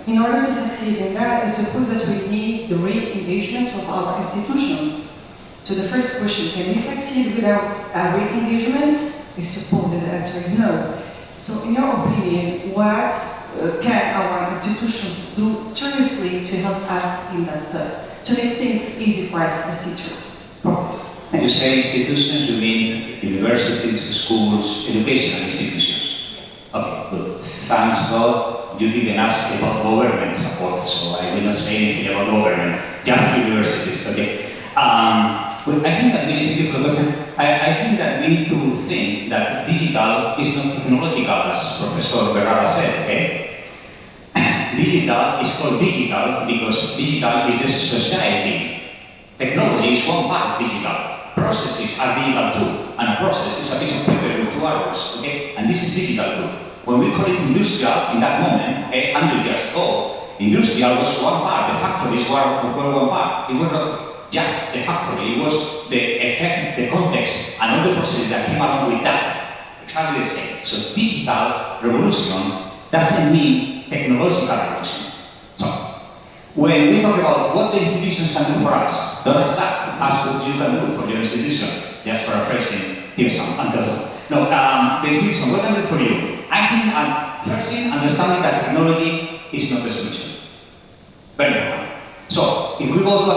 in order to succeed in that, I suppose that we need the re-engagement of our institutions. So the first question, can we succeed without a re-engagement? I suppose that the answer is no. So in your opinion, what can our institutions do seriously to help us in that, to make things easy for us as teachers, professors? When you say institutions, you mean universities, schools, educational institutions? Yes. Okay, good. Thanks God, you didn't ask about government support, so I will not say anything about government, just universities, okay? I think that we need to give the question. I think that we need to think that digital is not technological, as Professor Berrada said, okay? Digital is called digital because digital is the society. Technology is one part of digital. Processes are digital too, and a process is a piece of paper with 2 arrows, okay? And this is digital too. When we call it industrial, in that moment, okay, 100 years ago, industrial was one part, the factories were one part. It was not just the factory, it was the effect, the context, and all the processes that came along with that. Exactly the same. So digital revolution doesn't mean technological revolution. So when we talk about what the institutions can do for us, don't ask that. Ask what you can do for your institution. Just paraphrasing Pearson and Pearson. No, the institution, what can do for you? I think, first thing, understanding that technology is not the solution. Very important. So if we go to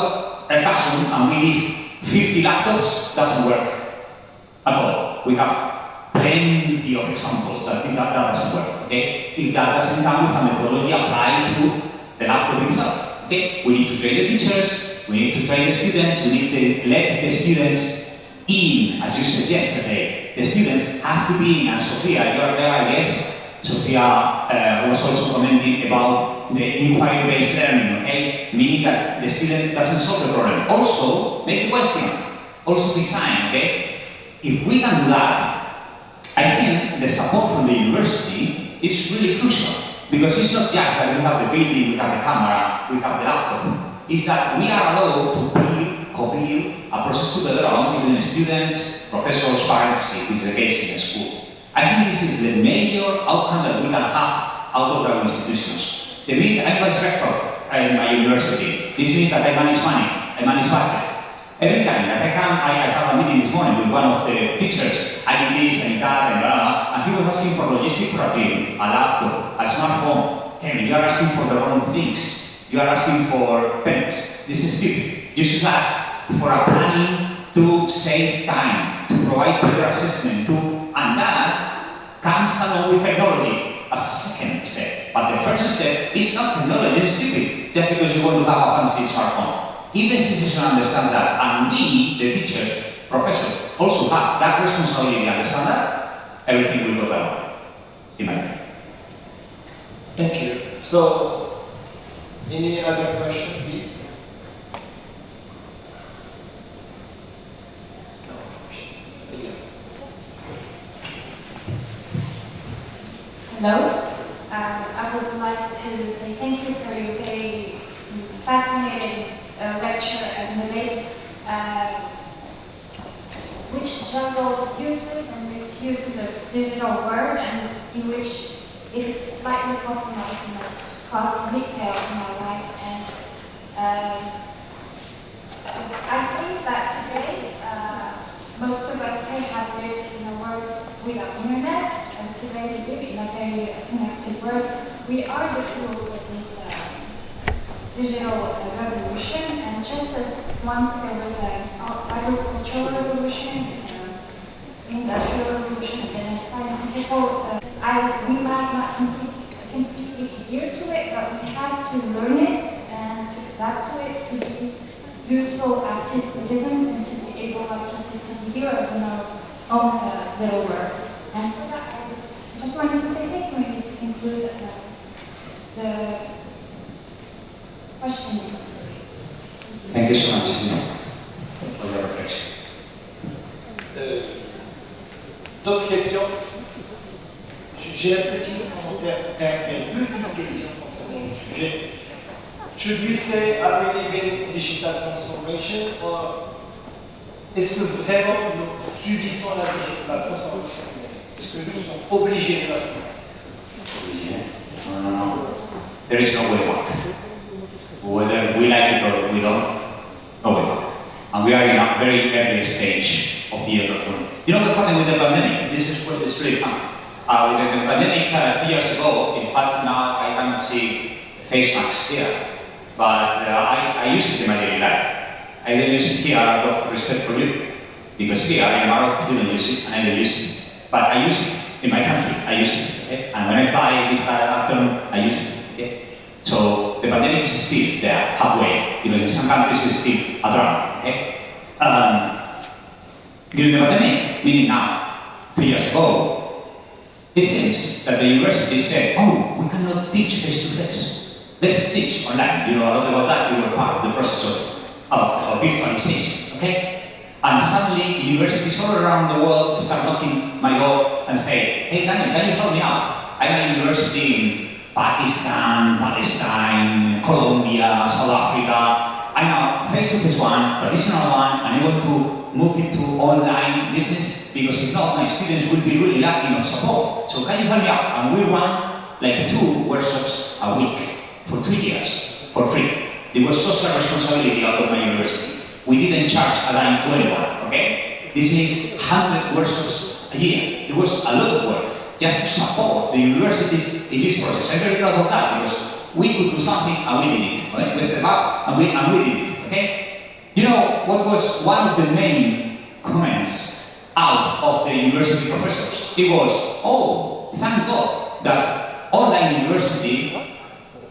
a classroom and we give 50 laptops, doesn't work at all. We have plenty of examples that doesn't work. Okay? If that doesn't come with a methodology applied to the laptop itself. Okay? We need to train the teachers, we need to train the students, we need to let the students in, as you said yesterday. The students have to be in, and Sophia, you are there, I guess. Sophia was also commenting about the inquiry-based learning, okay? Meaning that the student doesn't solve the problem. Also, make the question. Also design, okay? If we can do that, I think the support from the university is really crucial. Because it's not just that we have the building, we have the camera, we have the laptop. It's that we are allowed to build, co-build a process together along between students, professors, parents, if it's the case in the school. I think this is the major outcome that we can have out of our institutions. The minute I'm vice rector in my university, this means that I manage money, I manage budget. Every time that I come, I have a meeting this morning with one of the teachers. I need this, I need that, and blah, blah, blah. And he was asking for logistics for a team, a laptop, a smartphone. Hey, you are asking for the wrong things. You are asking for pens. This is stupid. You should ask for a planning to save time, to provide better assessment, and that comes along with technology. as a second step. But the first step is not technology, it's stupid, just because you want to have a fancy smartphone. If the institution understands that, and we, the teachers, professors, also have that responsibility to understand that, everything will go down. In my opinion. Thank you. So, any other question, please? Hello. I would like to say thank you for your very fascinating lecture and debate, which juggled uses and misuses of digital world, and in which, if it's slightly compromised, might cause complete chaos in our lives. And I think that today, most of us may have lived in a world without internet, and today we live in a very connected world. We are the tools of this digital revolution, and just as once there was an agricultural revolution, industrial revolution, and a scientific, we might not completely adhere to it, but we have to learn it and to adapt to it, to be useful active citizens, and to be able, like you said, to be heroes in our own little world. And for that, I just wanted to say thank you, maybe to conclude the question. Thank you so much for your reflection. D'autres questions? J'ai un petit commentaire, une petite question concernant le sujet. Should we say are we living digital transformation, or est-ce que vraiment nous subissons la transformation? Est-ce que nous sommes obligés de la subir? No. There is no way back. Whether we like it or we don't, no way back. And we are in a very early stage of the evolution. You know what happened with the pandemic? This is what is really fun. With the pandemic 2 years ago, in fact now I cannot see face masks here, but I use it in my daily life. I don't use it here out of respect for you, because here in Morocco you don't use it and I don't use it. But I use it in my country, I use it, okay? And when I fly this afternoon, I use it, okay? So the pandemic is still there, halfway, because in some countries it's still a drama, okay? During the pandemic, meaning now, 2 years ago, it seems that the university said, oh, we cannot teach face-to-face. Let's teach online. You know a lot about that, you were part of the process of virtualization, okay? And suddenly, universities all around the world start knocking my door and say, hey Daniel, can you help me out? I'm at a university in Pakistan, Palestine, Colombia, South Africa. I'm a face-to-face one, traditional one, and I want to move it to online business, because if not, my students will be really lacking of support. So can you help me out? And we run like 2 workshops a week for 2 years for free. There was social responsibility out of my university. We didn't charge a dime to anyone, okay? This means 100 workshops a year. It was a lot of work just to support the universities in this process. I'm very proud of that, because we could do something and we did it. Right? We stepped up and we did it, okay? You know what was one of the main comments out of the university professors? It was, oh, thank God that online university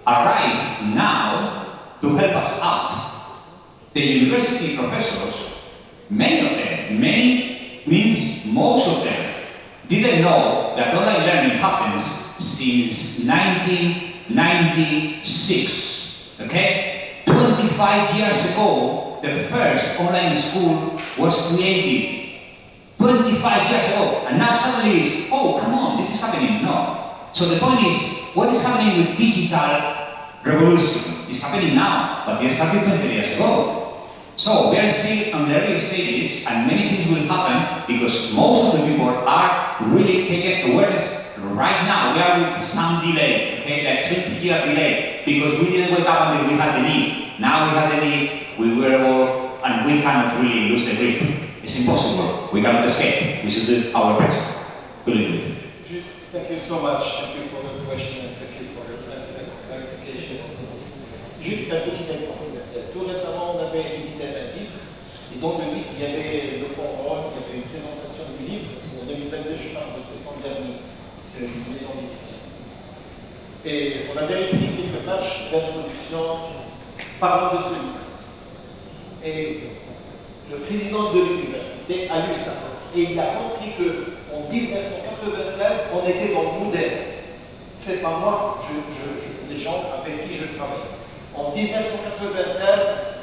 arrived now to help us out. The university professors, many of them, many means most of them, didn't know that online learning happens since 1996, okay? 25 years ago, the first online school was created. 25 years ago, and now suddenly it's, oh, come on, this is happening. No. So the point is, what is happening with digital revolution is happening now, but they started 20 years ago. So we are still on the early stages, and many things will happen because most of the people are really taking awareness right now. We are with some delay, okay, like 20-year delay, because we didn't wake up until we had the need. Now we have the need, we were evolved, and we cannot really lose the grip. It's impossible. We cannot escape. We should do our best to live with it. Thank you so much. Thank you for the question and thank you for your clarification. Juste un petit exemple. Tout récemment, on avait édité un livre, et dans le livre, il y avait le forum, il y avait une présentation du livre. En 2022, je parle de septembre dernier, d'une maison d'édition. Et on avait écrit quelques pages d'introduction parlant de ce livre. Et le président de l'université a lu ça. Et il a compris qu'en 1996, on était dans le modèle. C'est pas moi, les gens avec qui je travaille. En 1996,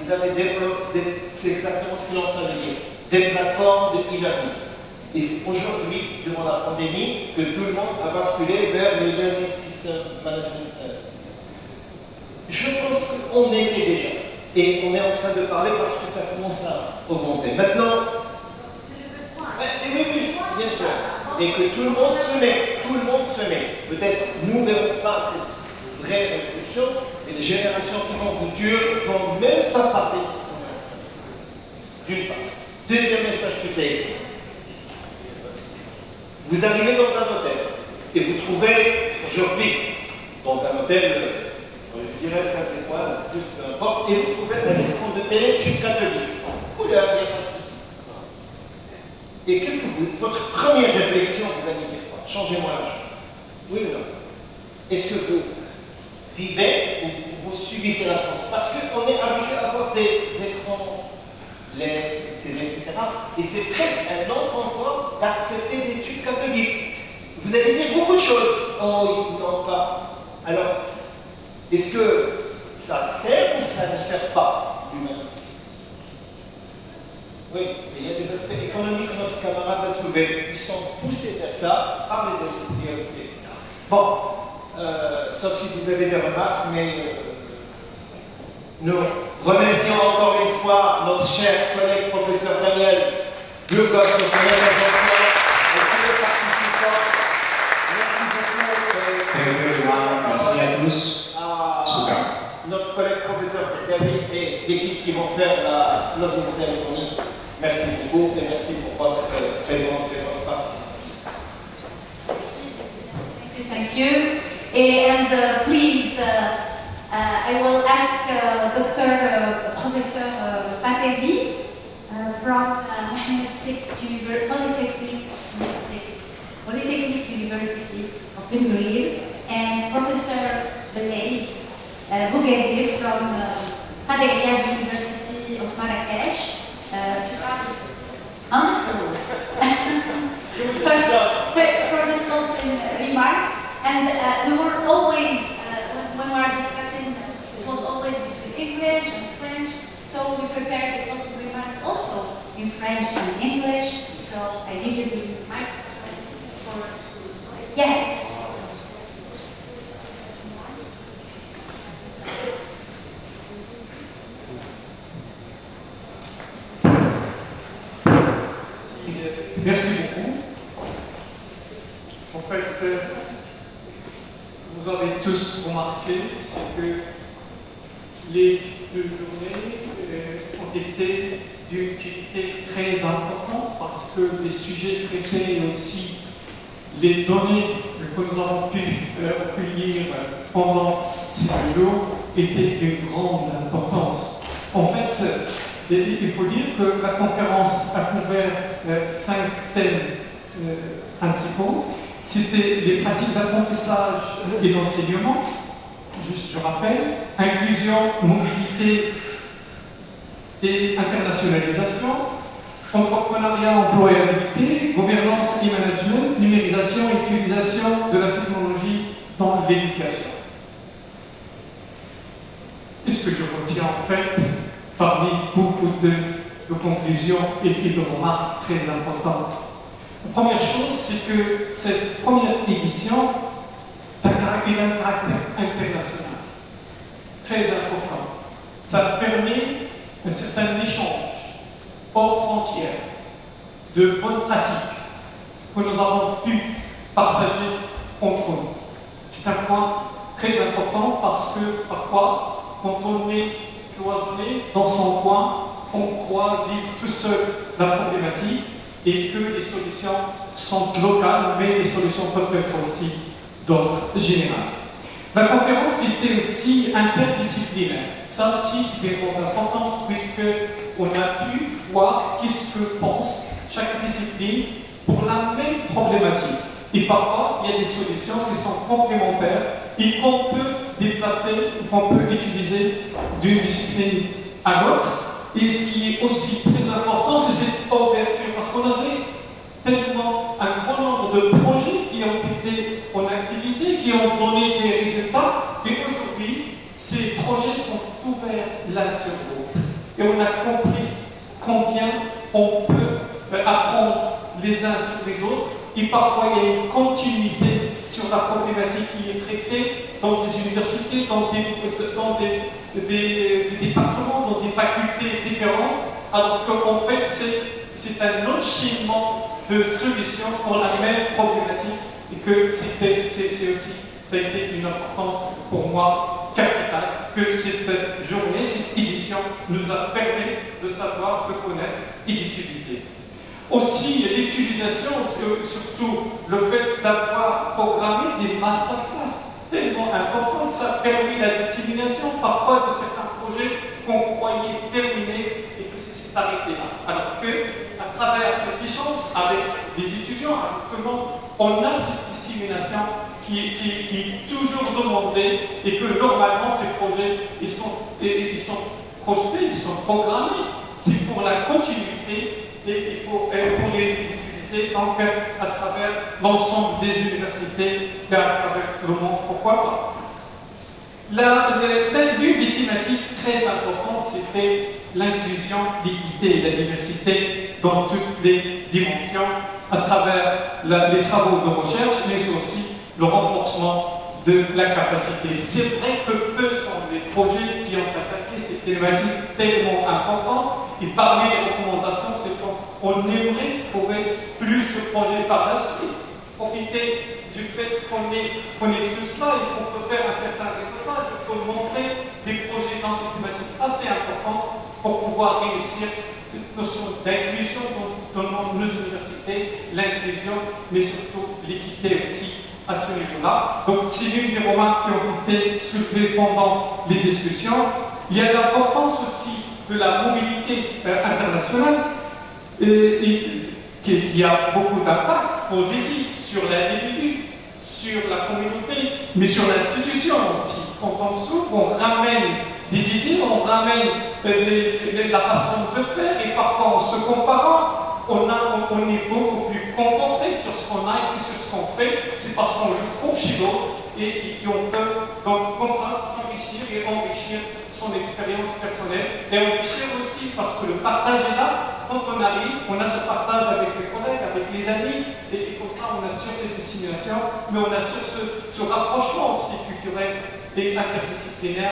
ils avaient développé, c'est exactement ce qu'ils ont en train de dire, des plateformes de e-learning. Et c'est aujourd'hui, durant la pandémie, que tout le monde a basculé vers les Learning System Management System. Je pense qu'on était déjà. Et on est en train de parler parce que ça commence à augmenter. Maintenant, oui, bien sûr. Et que tout le monde se met. Peut-être nous ne verrons pas cette vraie révolution, mais les générations qui vont futures ne vont même pas parler. D'une part. Deuxième message peut-être. Vous arrivez dans un hôtel et vous trouvez aujourd'hui dans un hôtel, je dirais 5 étoiles, plus peu importe, et vous trouvez un écran de télé tube cathodique. Couleur, il n'y a pas de souci. Et qu'est-ce que votre première réflexion, vous allez dire quoi? Changez-moi l'âge. Oui ou non? Est-ce que vous vivez ou vous subissez la France? Parce qu'on est habitué à avoir des écrans LED, CD, etc. Et c'est presque un non-confort d'accepter des tubes cathodiques. Vous allez dire beaucoup de choses. Oh, ils n'ont pas. Alors, est-ce que ça sert ou ça ne sert pas lui-même? Oui, mais il y a des aspects économiques que notre camarade a soulevés. Ils sont poussés vers ça par les DRC, etc. Bon, sauf si vous avez des remarques, mais nous remercions encore une fois notre cher collègue professeur Daniel Burgos pour son intervention et tous les participants. Merci à tous. Super. Notre collègue professeur Cadi et l'équipe qui vont faire la closing ceremony. Merci beaucoup et merci pour votre présence et votre participation. Thank you. And please, I will ask Dr. Professor Patevi from Mohammed VI Polytechnic University of Bengurir and Professor Belay Bougadir from Ayyad University of Marrakech to on the floor for the closing remarks. And we were always, when we were discussing, it was always between English and French, so we prepared the closing remarks also in French and English. So I give you the microphone for, yes. Merci beaucoup. En fait, vous avez tous remarqué, c'est que les deux journées ont été d'une utilité très importante parce que les sujets traités et aussi les données que nous avons pu recueillir pendant ces jours étaient d'une grande importance. En fait, il faut dire que la conférence a couvert 5 thèmes principaux. C'était les pratiques d'apprentissage et d'enseignement, juste je rappelle, inclusion, mobilité et internationalisation, entrepreneuriat, employabilité, gouvernance et management, numérisation et utilisation de la technologie dans l'éducation. Et ce que je retiens en fait, parmi beaucoup de conclusions et de remarques très importantes. La première chose, c'est que cette première édition a un caractère international, très important. Ça permet un certain échange hors frontières, de bonnes pratiques que nous avons pu partager entre nous. C'est un point très important parce que parfois, quand on est cloisonné dans son coin, on croit vivre tout seul la problématique et que les solutions sont locales, mais les solutions peuvent être aussi d'ordre général. La conférence était aussi interdisciplinaire. Ça aussi, c'est une grande importance puisqu'on a pu voir qu'est-ce que pense chaque discipline pour la même problématique. Et parfois, il y a des solutions qui sont complémentaires et qu'on peut déplacer, qu'on peut utiliser d'une discipline à l'autre. Et ce qui est aussi très important, c'est cette ouverture, parce qu'on avait tellement un grand nombre de projets qui ont été en activité, qui ont donné des résultats, et aujourd'hui, ces projets sont ouverts l'un sur l'autre. Et on a compris combien on peut apprendre les uns sur les autres, et parfois il y a une continuité sur la problématique qui est traitée dans des universités, dans des départements, dans des facultés différentes, alors qu'en fait c'est un enchaînement de solutions pour la même problématique, et que c'est aussi, ça a été une importance pour moi capitale, que cette journée, cette édition nous a permis de savoir, de connaître et d'utiliser. Aussi, l'utilisation, surtout le fait d'avoir programmé des masterclass tellement important que ça a permis la dissémination parfois de certains projets qu'on croyait terminés et que c'est arrêté là. Alors qu'à travers cet échange avec des étudiants, avec tout le monde, on a cette dissémination qui est toujours demandée et que normalement ces projets ils sont projetés, ils sont programmés. C'est pour la continuité et pour les utiliser donc à travers l'ensemble des universités et à travers le monde, pourquoi pas. L'une des thématiques très importantes, c'était l'inclusion, l'équité et la diversité dans toutes les dimensions à travers les travaux de recherche, mais aussi le renforcement de la capacité. C'est vrai que peu sont les projets qui ont attaqué ces thématiques tellement importantes, et parmi les recommandations, c'est qu'on aimerait trouver plus de projets par la suite, profiter du fait qu'on est tous là et qu'on peut faire un certain résultat, il faut montrer des projets dans ces thématiques assez importantes pour pouvoir réussir cette notion d'inclusion dans nos universités, l'inclusion, mais surtout l'équité aussi à ce niveau-là. Donc, c'est l'une des remarques qui ont été soulevées pendant les discussions. Il y a l'importance aussi de la mobilité internationale qui a beaucoup d'impact positif sur l'individu, sur la communauté, mais sur l'institution aussi. Quand on s'ouvre, on ramène des idées, on ramène la façon de faire, et parfois en se comparant, on est beaucoup plus conforté sur ce qu'on a et sur ce qu'on fait. C'est parce qu'on le trouve chez l'autre et on peut donc comme ça s'enrichir et enrichir son expérience personnelle, et enrichir aussi parce que le partage est là. Quand on arrive, on a ce partage avec les collègues, avec les amis, et comme ça on assure cette dissémination, mais on assure ce rapprochement aussi culturel et interdisciplinaire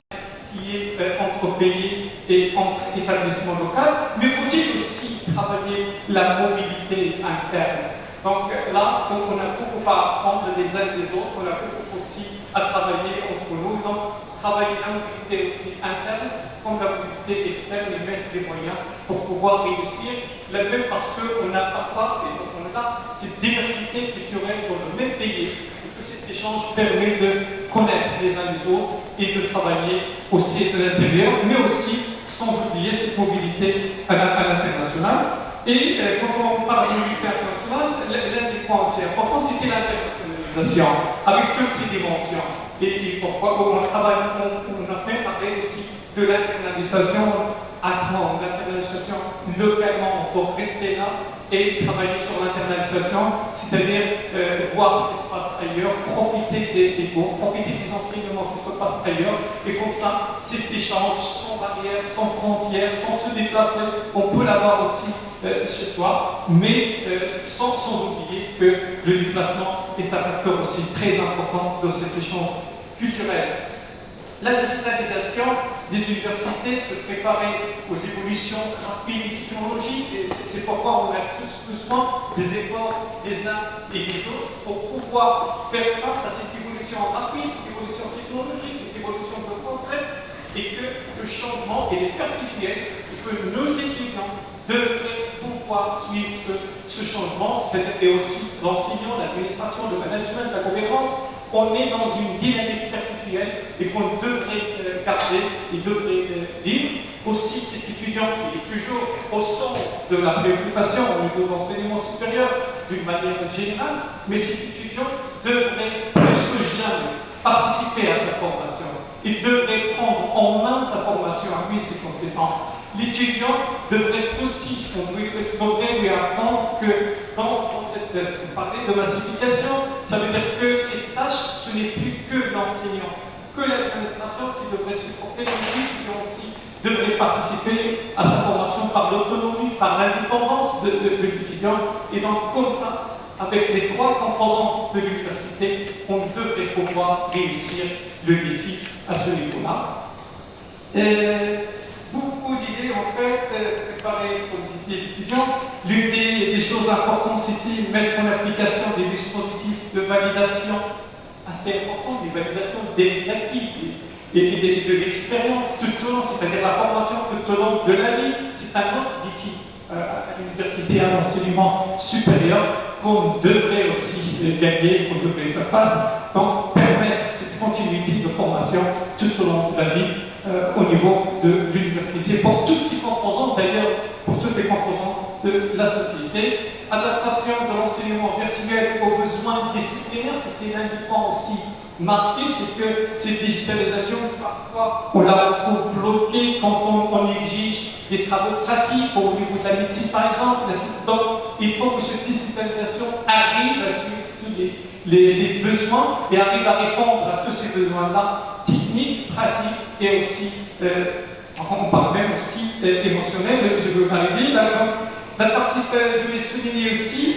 qui est entre pays et entre établissements locaux. Mais faut-il aussi travailler la mobilité interne? Donc là, on a beaucoup à apprendre les uns des autres, on a beaucoup aussi à travailler entre nous. Donc travailler la mobilité aussi interne comme la mobilité externe, et mettre les moyens pour pouvoir réussir, même parce qu'on n'a pas, et donc on a cette diversité culturelle dans le même pays, et que cet échange permet de connaître les uns les autres et de travailler aussi de l'intérieur, mais aussi sans oublier cette mobilité à l'international. Et quand on parle de mobilité internationale, l'un des points aussi importants, c'était l'internationalisation, avec toutes ses dimensions. Et pourquoi on travaille, on a fait parler aussi de l'internalisation âprement, l'internalisation localement, pour rester là et travailler sur l'internalisation, c'est-à-dire voir ce qui se passe ailleurs, profiter des cours, profiter des enseignements qui se passent ailleurs, et comme ça, cet échange sans barrière, sans frontières, sans se déplacer, on peut l'avoir aussi chez soi, mais sans oublier que le déplacement est un facteur aussi très important dans cet échange culturel. La digitalisation des universités, se préparer aux évolutions rapides et technologiques, c'est pourquoi on a tous besoin des efforts des uns et des autres pour pouvoir faire face à cette évolution rapide, cette évolution technologique, cette évolution de concept, et que le changement est perpétuel, et que nos étudiants devraient pouvoir suivre ce changement, c'est-à-dire et aussi l'enseignant, l'administration, le management, la gouvernance. On est dans une dynamique perpétuelle et qu'on devrait garder et devrait vivre. aussi cet étudiant qui est toujours au centre de la préoccupation au niveau de l'enseignement supérieur d'une manière générale, mais cet étudiant devrait plus que jamais participer à sa formation. Il devrait prendre en main sa formation à lui, ses compétences. L'étudiant devrait aussi, on devrait lui apprendre que dans cette, on parlait de massification, ça veut dire que cette tâche, ce n'est plus que l'enseignant, que l'administration qui devrait supporter, mais l'étudiant aussi devrait participer à sa formation par l'autonomie, par l'indépendance de l'étudiant. Et donc, comme ça, avec les trois composants de l'université, on devrait pouvoir réussir le défi à ce niveau-là. Beaucoup d'idées, en fait, préparées pour les étudiants. L'une des choses importantes, c'est de mettre en application des dispositifs de validation assez importants, des validations des acquis et de l'expérience tout au long, c'est-à-dire la formation tout au long de la vie. C'est un autre défi à l'université, à l'enseignement supérieur qu'on devrait aussi gagner, qu'on devrait faire face, donc permettre cette continuité de formation tout au long de la vie au niveau de l'université, pour toutes ces composantes, d'ailleurs, pour toutes les composantes de la société. Adaptation de l'enseignement virtuel aux besoins disciplinaires, c'était l'un des points aussi marqués, c'est que cette digitalisation, parfois, on la retrouve bloquée quand on exige des travaux pratiques au niveau de la médecine, par exemple. Donc, il faut que cette digitalisation arrive à suivre tous les besoins et arrive à répondre à tous ces besoins-là, techniques, pratiques et aussi, on parle même aussi émotionnel, je veux m'arriver là. Je vais souligner aussi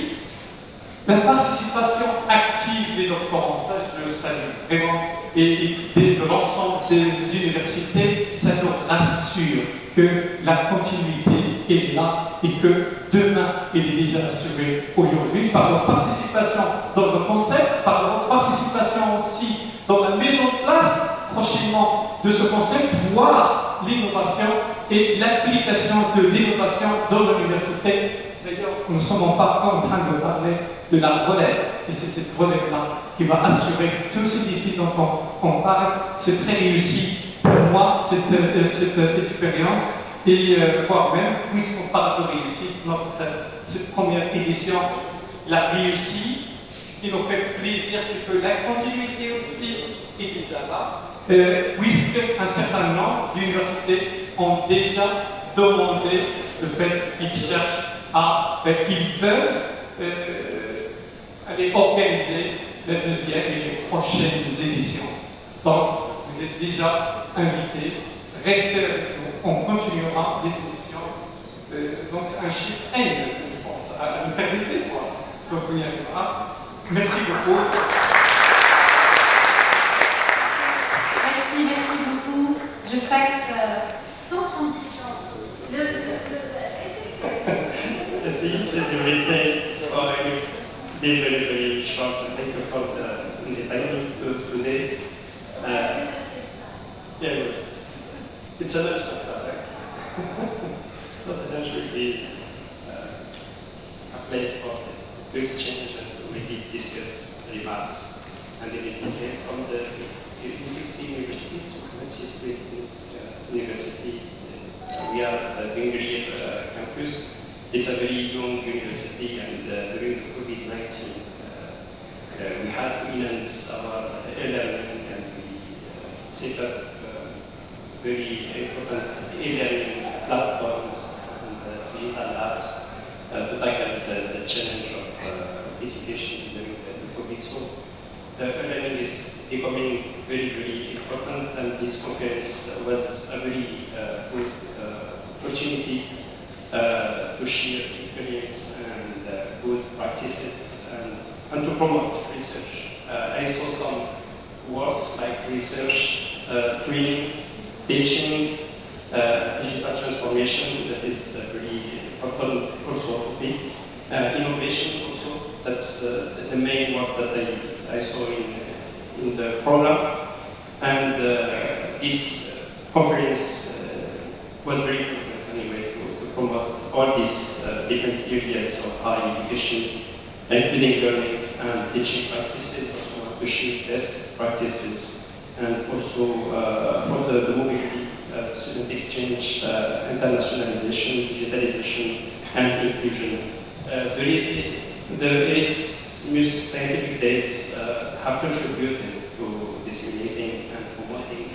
la participation active des doctorants. Ça, je le salue vraiment. Et de l'ensemble des universités, ça nous rassure que la continuité est là et que demain, elle est déjà assurée aujourd'hui par leur participation dans le concept, par leur participation aussi dans la mise en place prochainement de ce concept, voire l'innovation et l'application de l'innovation dans l'université. D'ailleurs, nous ne sommes pas en train de parler de la relève, et c'est cette relève-là qui va assurer tous ces défis dont on parle. C'est très réussi pour moi, cette expérience, et voire même, puisqu'on parle de réussite, cette première édition l'a réussi. Ce qui nous fait plaisir, c'est que la continuité aussi est déjà là. Puisqu'un certain nombre d'universités ont déjà demandé le fait qu'ils cherchent qu'ils veulent aller organiser la deuxième et les prochaines éditions. Donc, vous êtes déjà invités, restez avec nous, on continuera les éditions. Donc, un chiffre N, je pense, à l'éternité, quoi. Donc, on y arrivera. Merci beaucoup. Merci beaucoup. Je passe sans transition. It's everything, so I will be very, very short. Thank you for the invitation today. Yeah, it's a lunch project. So the lunch will be a place to exchange and to really discuss remarks. And then it came from the U16 University, so Francis University. We are at the Benguiri campus. It's a very young university, and during COVID-19, we had to enhance our e-learning, and we set up very important e-learning platforms and digital labs to tackle the challenge of education during the COVID. So e-learning is becoming very, very important, and this conference was a very good opportunity to share experience and good practices and to promote research. I saw some works like research, training, teaching, digital transformation, that is very important also topic. Innovation also, that's the main work that I saw in the program. And this conference was very important anyway to promote all these different areas of higher education, including learning and teaching practices, also to share best practices, and also for the mobility student exchange, internationalization, digitalization, and inclusion. The Erasmus Scientific Days have contributed to disseminating and promoting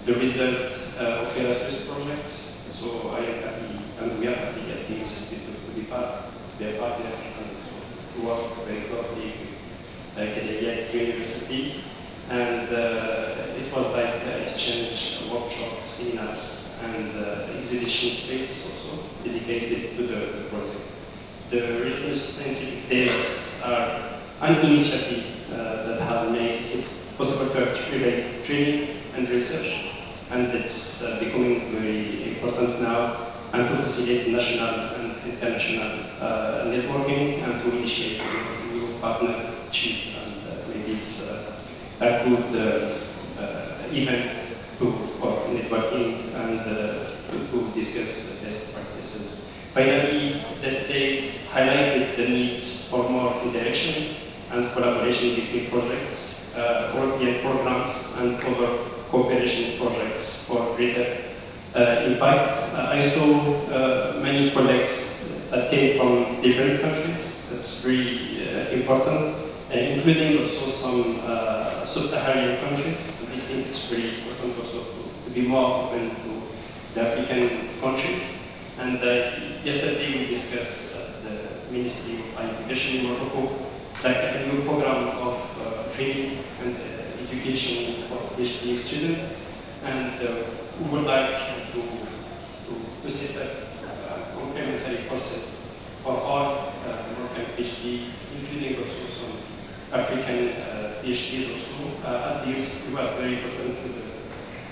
the result of Erasmus projects. So I am happy, and we are happy at the University to be part of their partner and to work very closely with Cadi at University. And it was like exchange, workshop, seminars, and exhibition space also dedicated to the project. The Erasmus Scientific Days are an initiative that has made it possible to articulate training and research, and it's becoming very important now, and to facilitate national and international networking and to initiate new partnership, and maybe it's a good event for networking and to discuss best practices. Finally, these days highlighted the need for more interaction and collaboration between projects, European programs, and other cooperation projects for greater impact. I saw many colleagues that came from different countries. That's very important, including also some sub-Saharan countries. I think it's very important also to be more open to the African countries. And yesterday we discussed the Ministry of Higher Education in Morocco, like a new program of training and education for PhD students. And we would like to set up complementary courses for all Moroccan PhD, including also some African PhDs also at the university. We are very open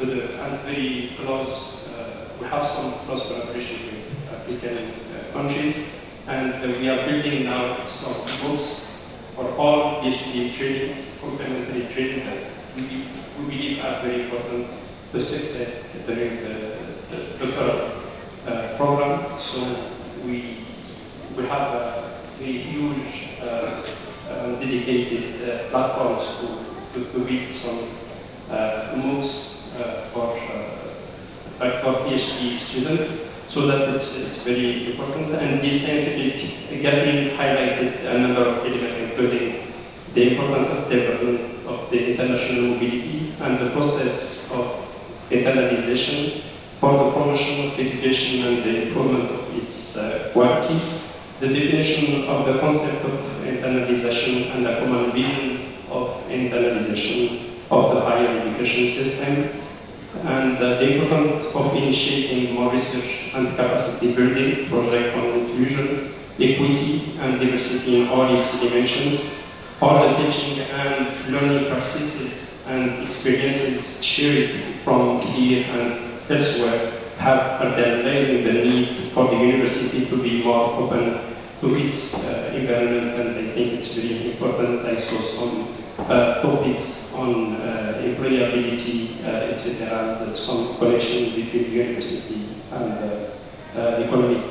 to the and very close. We have some close collaboration with African countries, and we are building now some books for all PhD training, complementary training that we believe are very important to succeed during the doctoral program. So we have a very huge dedicated platforms to build some MOOCs for PhD students, so that it's very important. And this scientific gathering highlighted a number of elements, including the importance of development of the international mobility and the process of internalization for the promotion of education and the improvement of its quality, the definition of the concept of internalization and a common vision of internalization of the higher education system, and the importance of initiating more research and capacity building projects on inclusion, equity, and diversity in all its dimensions. All the teaching and learning practices and experiences shared from here and elsewhere have underlined the need for the university to be more open to its environment, and I think it's very important. I saw some topics on employability, etc., and some connection between the university and the economic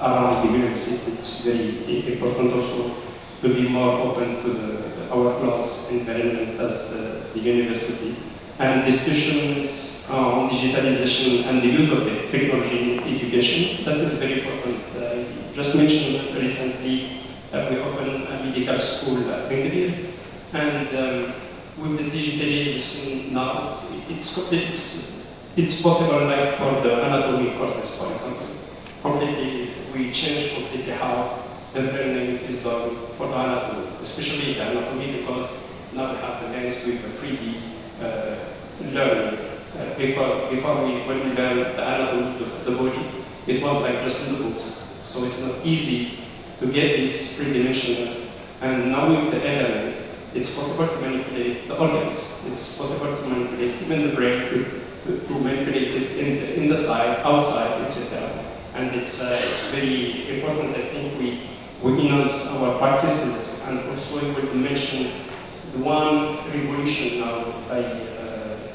around the university. It's very important also to be more open to our close environment as the university. And discussions on digitalization and the use of the technology in education, that is very important. Just mentioned recently, we opened a medical school at Moulay-Ismaïl, and with the digitalization now, it's possible, like for the anatomy courses, for example. Completely, we changed completely how the learning is done for the anatomy, especially the anatomy, because now we have the lens with the 3D learning. Before when we learned the anatomy of the body, it was like just in the books. So it's not easy to get this three-dimensional. And now with the LLM, it's possible to manipulate the organs. It's possible to manipulate even the brain, to manipulate it in the side, outside, etc. And it's very important. I think we enhance our practices, and also we will mention the one revolution now by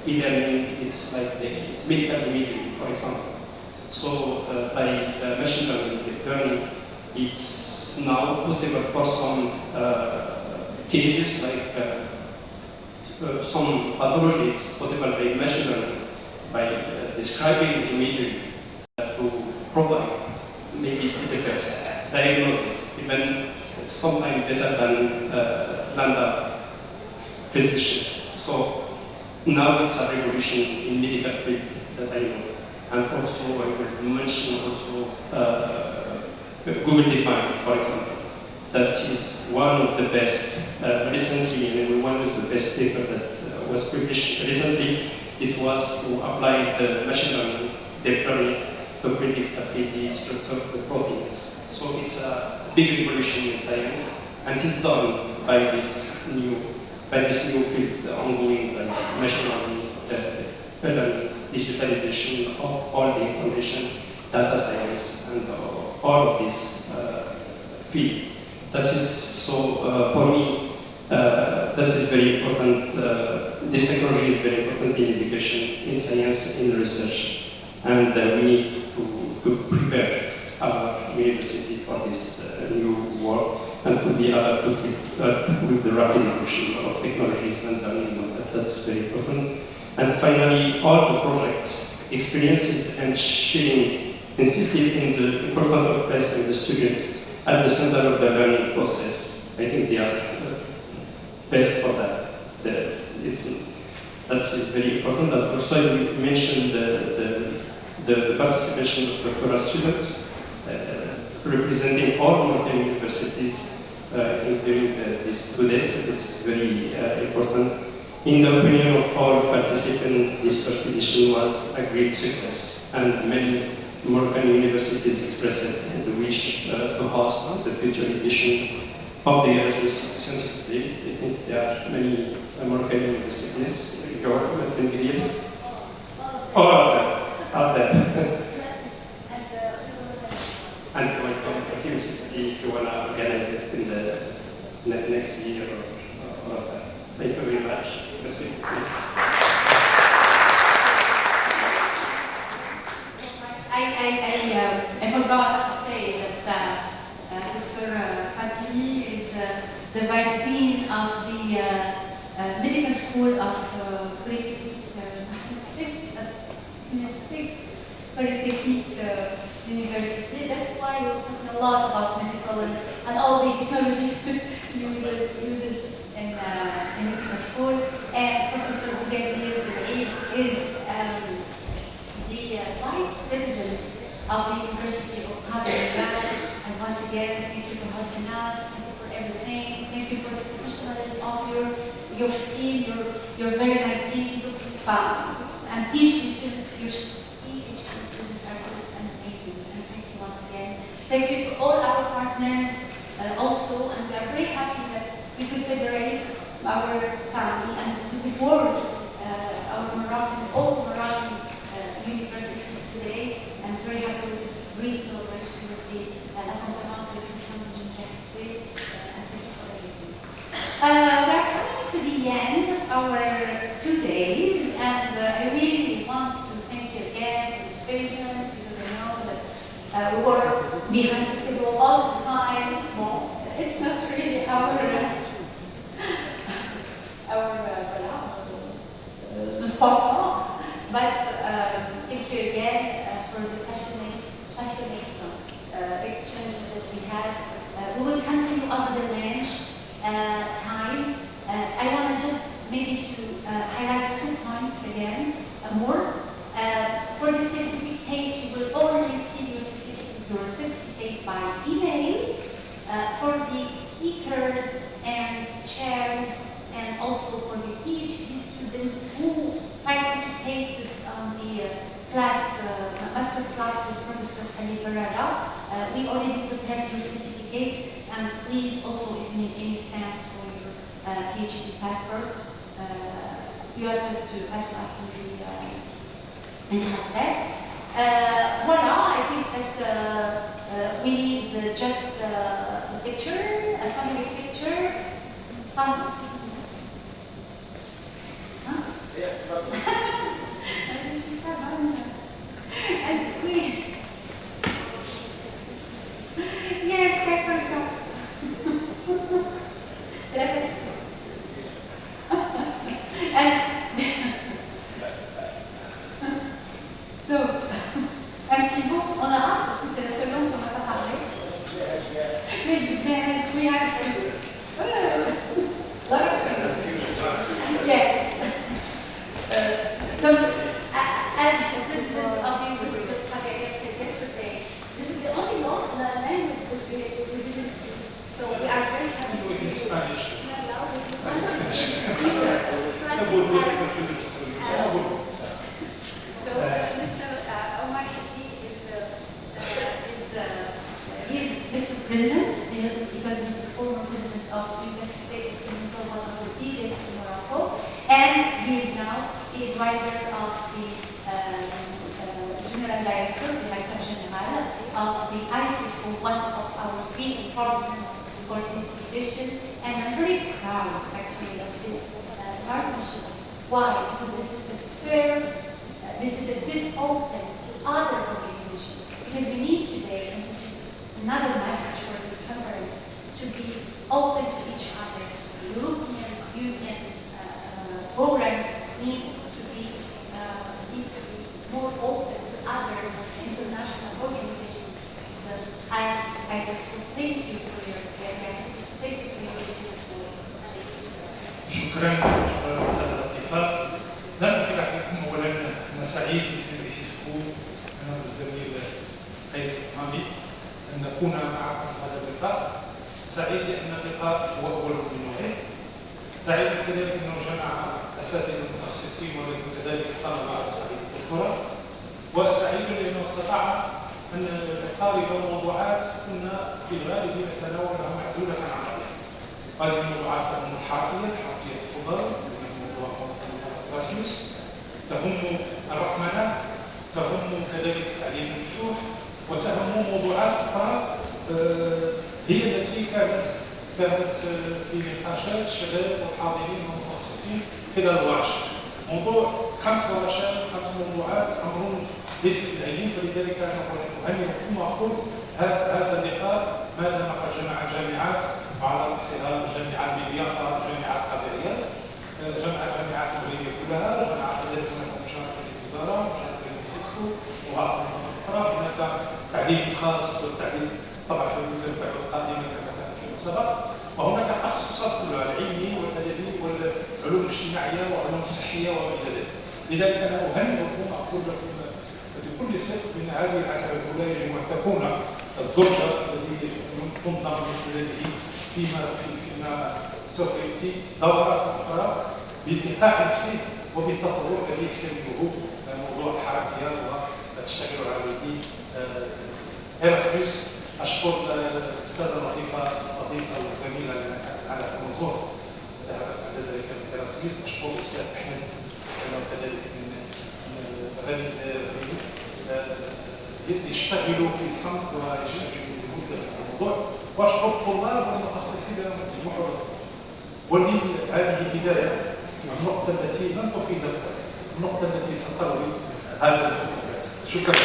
e-learning. It's like the medical imaging, for example. So by machine learning, it's now possible for some cases like some pathology. It's possible by machine learning by describing imagery to provide maybe the first diagnosis, even sometimes better than lambda physicians. So now it's a revolution in medical field that I know. And also I will mention also Google DeepMind, for example. That is one of the best recently, and one of the best paper that was published recently. It was to apply the machine learning, deep learning, to predict the 3D structure of the proteins. So it's a big revolution in science, and it's done by this new field ongoing by machine learning, digitalization of all the information, data science, and all of this field. That is so for me. That is very important. This technology is very important in education, in science, in research, and we need to prepare our university for this new world and to be able to keep up with the rapid evolution of technologies and learning. That's very important. And finally, all the projects, experiences, and sharing insisted in the importance of placing the student at the center of the learning process. I think they are best for that. That's very important. And also, I mentioned the participation of doctoral students representing all Moroccan universities during these 2 days. It's very important. In the opinion of all participants, this first edition was a great success, and many Moroccan universities expressed the wish to host the future edition of the Erasmus Scientific Day. I think there are many Moroccan universities, government and media. All of them are there. And welcome to University if you want to organize it in the next year or that. Thank you very much. Merci. I forgot to say that Dr. Fatimi is the Vice Dean of the Medical School of Polytechnic University. That's why he was talking a lot about medical and all the technology uses in medical school. And Professor Bougadir is the Vice President of the University of Cadi. And once again, thank you for hosting us, thank you for everything, thank you for the professionalism of your team, your very nice team. And PhD students, are just amazing. And thank you once again. Thank you to all our partners also, and we are very happy that we could federate our family and we could work all Moroccan universities today. I'm very happy with this great collaboration with the Campus University. And thank you for everything. We are coming to the end of our 2 days, and I really want to thank you again for your patience, because I know that we were behind the schedule all the time. Well, it's not really our spot, but thank you again for the passionate exchanges that we had. We will continue after the lunch time. I want to just maybe to highlight 2 points again more. For the certificate, you will already receive your certificate by email. For the speakers and chairs, and also for the PhD students who participated on the master class with Professor Ali Barada, we already prepared your certificates, and please also, if you need any stamps for your PhD passport, you have just to ask us in the help desk. Voila, I think that we need just a picture, a family picture. And we, yes, I forgot. And Facebook bands, we have to. Yes. As the president of the University of Cadi said yesterday, this is the only language that we didn't use. So we are very happy. In Spanish. Mr. President, because he's the former president of Université, he's one of the biggest in Morocco, and he is now the advisor of the General Director, the Director General of the ISIS, for one of our key partners for this edition. And I'm very proud, actually, of this partnership. Why? Because this is the first, this is a good open to other organizations. Because we need today, and this is another message for this conference, to be open to each other. The European Union programs needs to be more open to other international organizations. So I just thank you for your thank you for your شكرا استاذ لطيفه. لا نقول لكم اولا انا سعيد باسم سكو انا والزميل قيس الطامي ان نكون معكم في هذا اللقاء. سعيد لان اللقاء هو اول من نوعه. سعيد كذلك انه جمع اساتذه متخصصين ولكن كذلك طلبه على صعيد الدكتوراه. وسعيد لانه استطعنا ان نقارب موضوعات كنا في الغالب نتناولها معزوله عن بعضها. هذه الموضوعات تهم الحركيه الفضل، موضوع إراسموس، تهم الرقمنه، تهم كذلك التعليم المفتوح، وتهم موضوعات اخرى هي التي كانت في نقاشات الشباب والحاضرين والمتخصصين خلال الورشه. موضوع 5 ورشات 5 موضوعات امر ليس بالهين، فلذلك انا اهنئكم واقول هذا اللقاء ما دام قد جمع الجامعات وعلى راسها الجامعه المليار الجامعه القادريه، جمع الجامعات المغربيه كلها، جمع كذلك هناك مشاركه الوزاره، مشاركه السيسكو وغيرها اخرى. هناك التعليم الخاص والتعليم طبعا في الدفعه القادمه كما كان فيما سبق، وهناك التخصصات كلها العلمي والادبي والعلوم الاجتماعيه والعلوم الصحيه وما الى ذلك. لذلك انا اهنئكم واقول لكم بكل صدق ان هذه الحلقه الاولى يجب ان تكون الدرجه التي تنظم من خلاله فيما سوف ياتي دورات اخرى بالايقاع نفسه وبالتطور الذي يحتاجه موضوع الحركيات وتشتغل عليه إراسموس. اشكر الاستاذه اللطيفه الصديقه والزميله اللي كانت معنا في المنظور ذهبت بعد ذلك من إراسموس. اشكر الاستاذ احمد كذلك من غني يشتغلوا في صمت ويجدوا في الموضوع. واشكر الطلاب والمتخصصين المجموعه. ولي هذه البدايه النقطه التي لن تفيد الدرس، النقطه التي ستروي هذا المستقبل. شكرا.